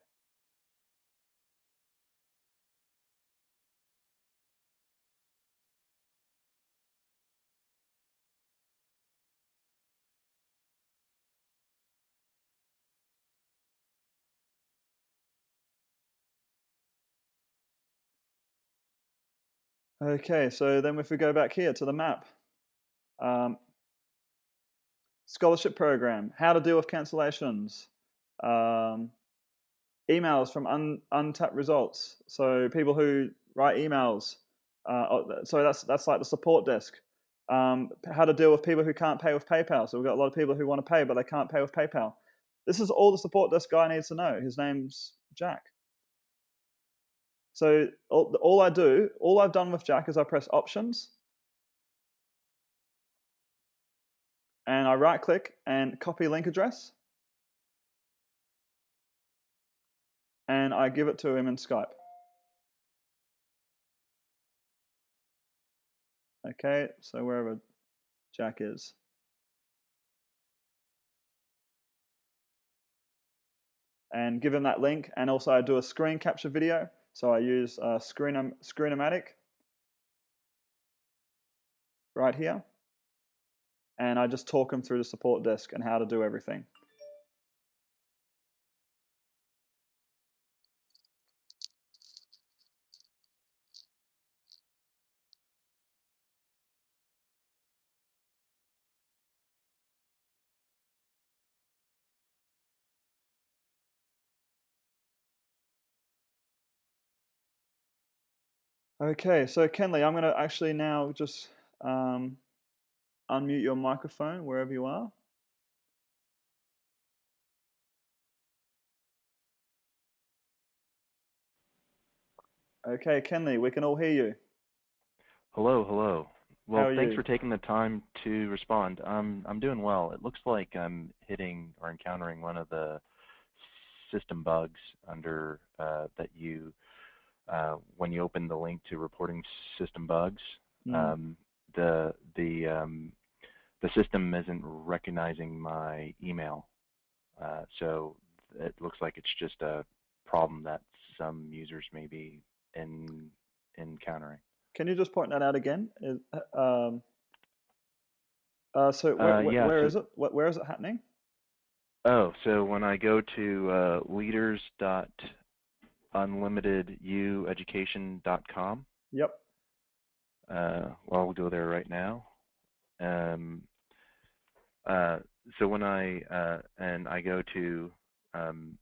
Okay, so then if we go back here to the map, scholarship program, how to deal with cancellations, emails from untapped results. So people who write emails, so that's like the support desk. How to deal with people who can't pay with PayPal. So we've got a lot of people who want to pay, but they can't pay with PayPal. This is all the support desk guy needs to know. His name's Jack. So all I've done with Jack is I press options, and I right click and copy link address, and I give it to him in Skype. Okay, so wherever Jack is. And give him that link, and also I do a screen capture video. So I use Screen-O-Matic right here, and I just talk him through the support desk and how to do everything. Okay, so Kenley, I'm going to actually now just unmute your microphone wherever you are. Okay, Kenley, we can all hear you. Hello, hello. How Well, are thanks you? for taking the time to respond. I'm doing well. It looks like I'm hitting or encountering one of the system bugs under that you when you open the link to reporting system bugs. The system isn't recognizing my email, so it looks like it's just a problem that some users may be encountering. Can you just point that out again? So where is it? Where is it happening? Oh, so when I go to leaders.unlimitedueducation.com. Yep. Well, we'll go there right now. So when I go to when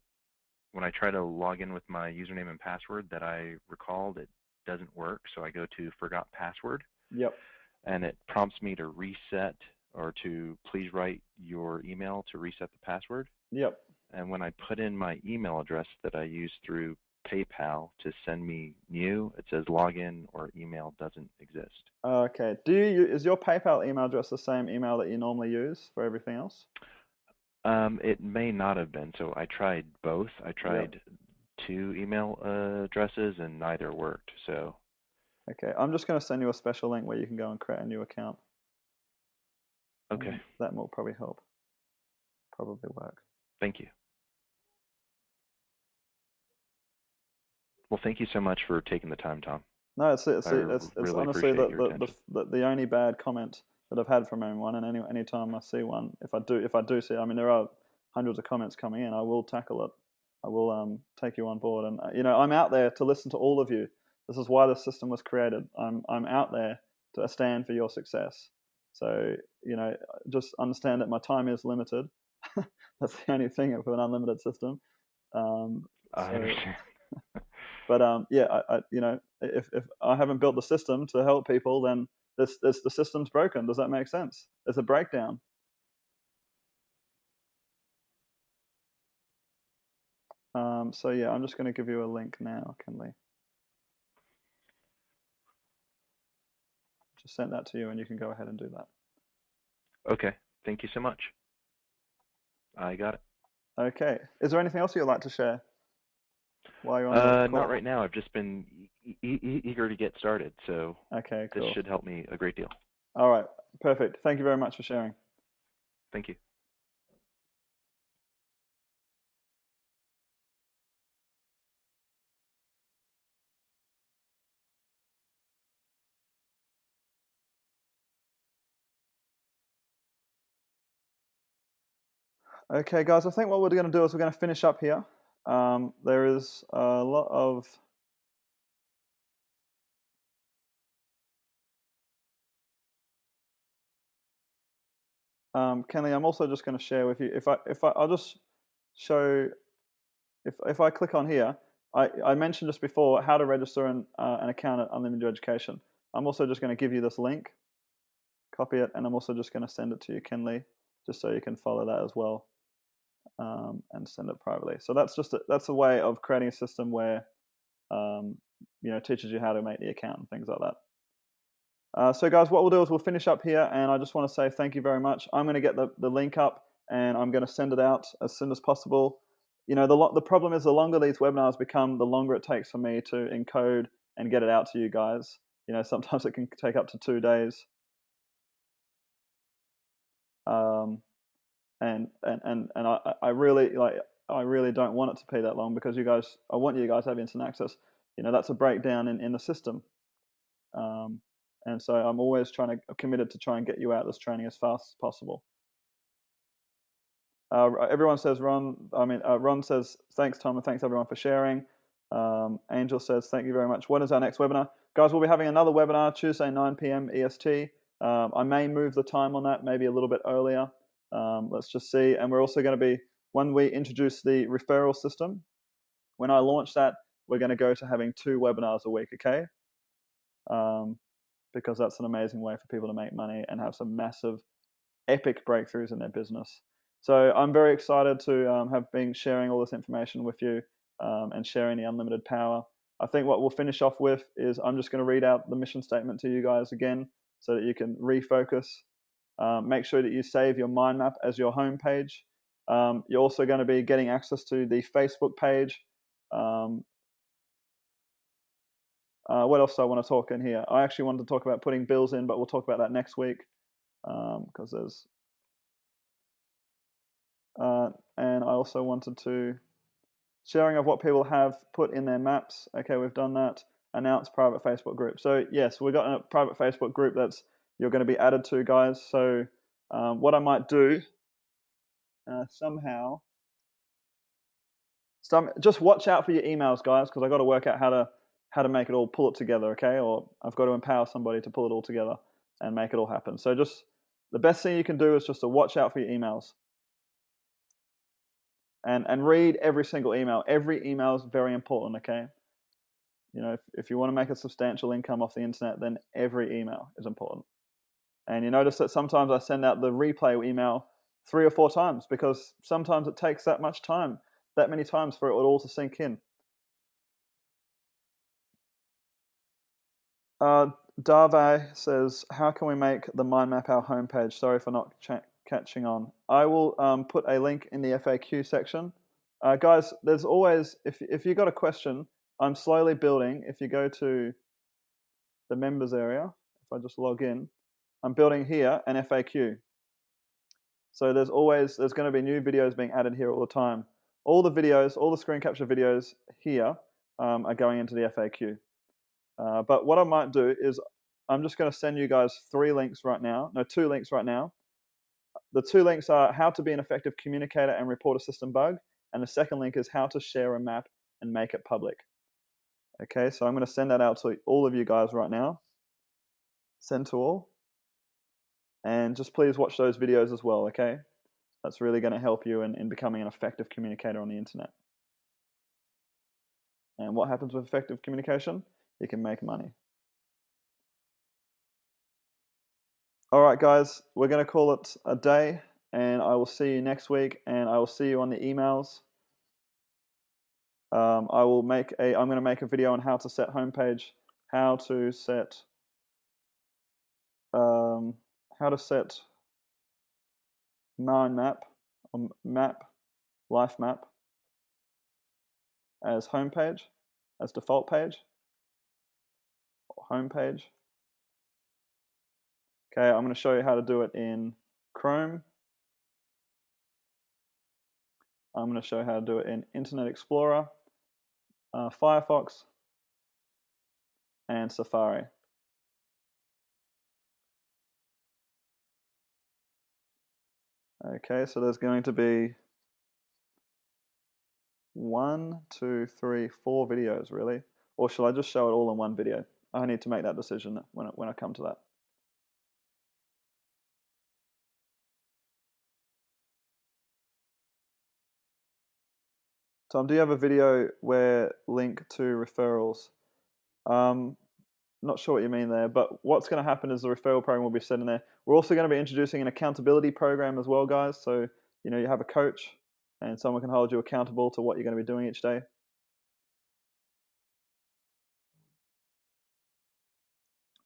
I try to log in with my username and password that I recalled, it doesn't work. So I go to forgot password. Yep. And it prompts me to reset or to please write your email to reset the password. Yep. And when I put in my email address that I use through PayPal to send me new, it says login or email doesn't exist. Okay. Is your PayPal email address the same email that you normally use for everything else? It may not have been. So I tried both. I tried two email addresses and neither worked. So. Okay, I'm just going to send you a special link where you can go and create a new account. Okay. That will probably help. Probably work. Thank you. Well, thank you so much for taking the time, Tom. No, it's really honestly the only bad comment that I've had from anyone, and any time I see one, if I do see, I mean, there are hundreds of comments coming in, I will tackle it. I will take you on board, and I'm out there to listen to all of you. This is why the system was created. I'm out there to stand for your success. So just understand that my time is limited. That's the only thing of an unlimited system. I understand. But if I haven't built the system to help people, then the system's broken. Does that make sense? It's a breakdown. So yeah, I'm just going to give you a link now, Kenley. Just sent that to you, and you can go ahead and do that. Okay. Thank you so much. I got it. Okay. Is there anything else you'd like to share while you're on the call? Not right now. I've just been eager to get started, so okay, cool. This should help me a great deal. All right. Perfect. Thank you very much for sharing. Thank you. Okay, guys, I think what we're going to do is we're going to finish up here. There is a lot of Kenley, I'm also just going to share with you. I'll just show. If I click on here, I mentioned just before how to register an account at Unlimited Education. I'm also just going to give you this link, copy it, and I'm also just going to send it to you, Kenley, just so you can follow that as well, and send it privately. So that's a way of creating a system where teaches you how to make the account and things like that. So guys, what we'll do is we'll finish up here, and I just want to say thank you very much. I'm going to get the link up, and I'm going to send it out as soon as possible. The problem is the longer these webinars become, the longer it takes for me to encode and get it out to you guys. Sometimes it can take up to 2 days. And I really don't want it to be that long, because I want you guys to have instant access. That's a breakdown in the system. And so I'm always committed to try and get you out this training as fast as possible. Everyone says Ron says thanks, Tom, and thanks everyone for sharing. Angel says thank you very much. When is our next webinar? Guys, we'll be having another webinar Tuesday 9 p.m. EST. I may move the time on that, maybe a little bit earlier. Let's just see. And we're also going to be, when we introduce the referral system, when I launch that, we're going to go to having 2 webinars a week, okay? Because that's an amazing way for people to make money and have some massive, epic breakthroughs in their business. So I'm very excited to have been sharing all this information with you and sharing the unlimited power. I think what we'll finish off with is I'm just going to read out the mission statement to you guys again so that you can refocus. Make sure that you save your mind map as your home page. You're also going to be getting access to the Facebook page. What else do I want to talk in here? I actually wanted to talk about putting bills in, but we'll talk about that next week, because there's and I also wanted to sharing of what people have put in their maps. Okay, we've done that. Announce private Facebook group. So yes, we've got a private Facebook group that's you're going to be added to, guys. So what I might do somehow, just watch out for your emails, guys, because I got to work out how to make it all, pull it together, okay? Or I've got to empower somebody to pull it all together and make it all happen. So just the best thing you can do is just to watch out for your emails. And read every single email. Every email is very important, okay? If you want to make a substantial income off the internet, then every email is important. And you notice that sometimes I send out the replay email 3 or 4 times, because sometimes it takes that many times for it all to sink in. Dave says, how can we make the mind map our homepage? Sorry for not catching on. I will put a link in the FAQ section. Guys, there's always, if you got a question, I'm slowly building. If you go to the members area, if I just log in, I'm building here an FAQ. So there's going to be new videos being added here all the time. All the videos, all the screen capture videos here are going into the FAQ. But what I might do is I'm just going to send you guys 2 links right now. The 2 links are how to be an effective communicator and report a system bug. And the second link is how to share a map and make it public. Okay, so I'm going to send that out to all of you guys right now. Send to all. And just please watch those videos as well, okay? That's really going to help you in becoming an effective communicator on the internet. And what happens with effective communication? You can make money. All right, guys, we're going to call it a day, and I will see you next week, and I will see you on the emails. I'm going to make a video on how to set homepage, how to set mind map, life map as homepage, as default page, or homepage. Okay, I'm going to show you how to do it in Chrome. I'm going to show you how to do it in Internet Explorer, Firefox, and Safari. Okay, so there's going to be 1, 2, 3, 4 videos really, or shall I just show it all in one video? I need to make that decision when I come to that. Tom, do you have a video where link to referrals? Not sure what you mean there, but what's going to happen is the referral program will be set in there. We're also going to be introducing an accountability program as well, guys. So, you know, you have a coach and someone can hold you accountable to what you're going to be doing each day.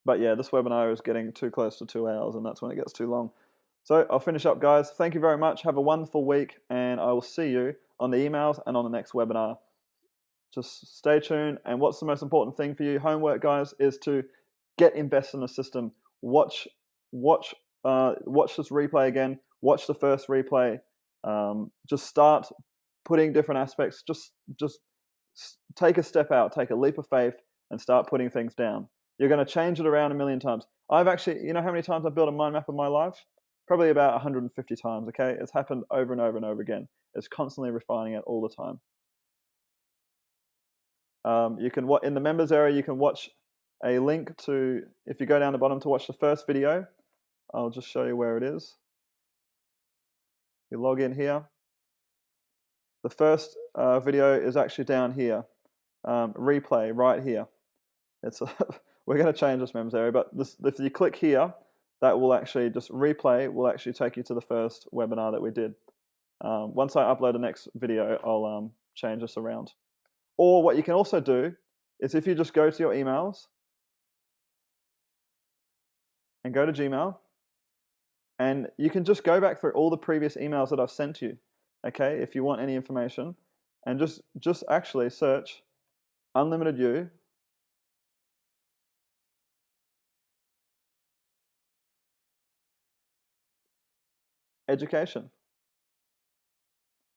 But yeah, this webinar is getting too close to 2 hours and that's when it gets too long. So I'll finish up, guys. Thank you very much. Have a wonderful week and I will see you on the emails and on the next webinar. Just stay tuned. And what's the most important thing for you? Homework, guys, is to get invested in the system. Watch this replay again. Watch the first replay. Just start putting different aspects. Just take a step out, take a leap of faith, and start putting things down. You're going to change it around a million times. I've actually, you know how many times I've built a mind map in my life? Probably about 150 times. Okay, it's happened over and over and over again. It's constantly refining it all the time. You can in the members area, you can watch a link to, if you go down the bottom to watch the first video, I'll just show you where it is. You log in here. The first video is actually down here, replay right here. It's we're going to change this members area, but if you click here, that will actually just replay will actually take you to the first webinar that we did. Once I upload the next video, I'll change this around. Or what you can also do is if you just go to your emails and go to Gmail, and you can just go back through all the previous emails that I've sent you, okay, if you want any information, and just actually search Unlimited You Education.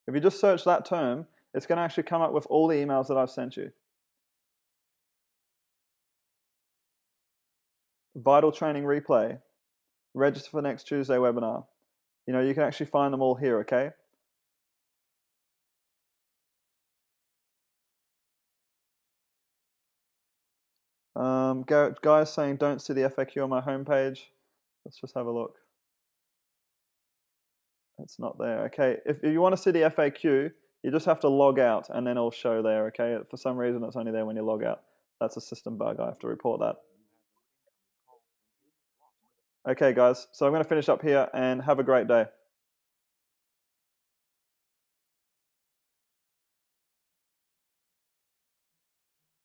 If you just search that term, it's going to actually come up with all the emails that I've sent you. Vital Training Replay. Register for next Tuesday webinar. You know, you can actually find them all here, okay? Guys saying don't see the FAQ on my homepage. Let's just have a look. It's not there. Okay, if you want to see the FAQ, you just have to log out and then it'll show there, okay? For some reason, it's only there when you log out. That's a system bug. I have to report that. Okay, guys, so I'm going to finish up here and have a great day.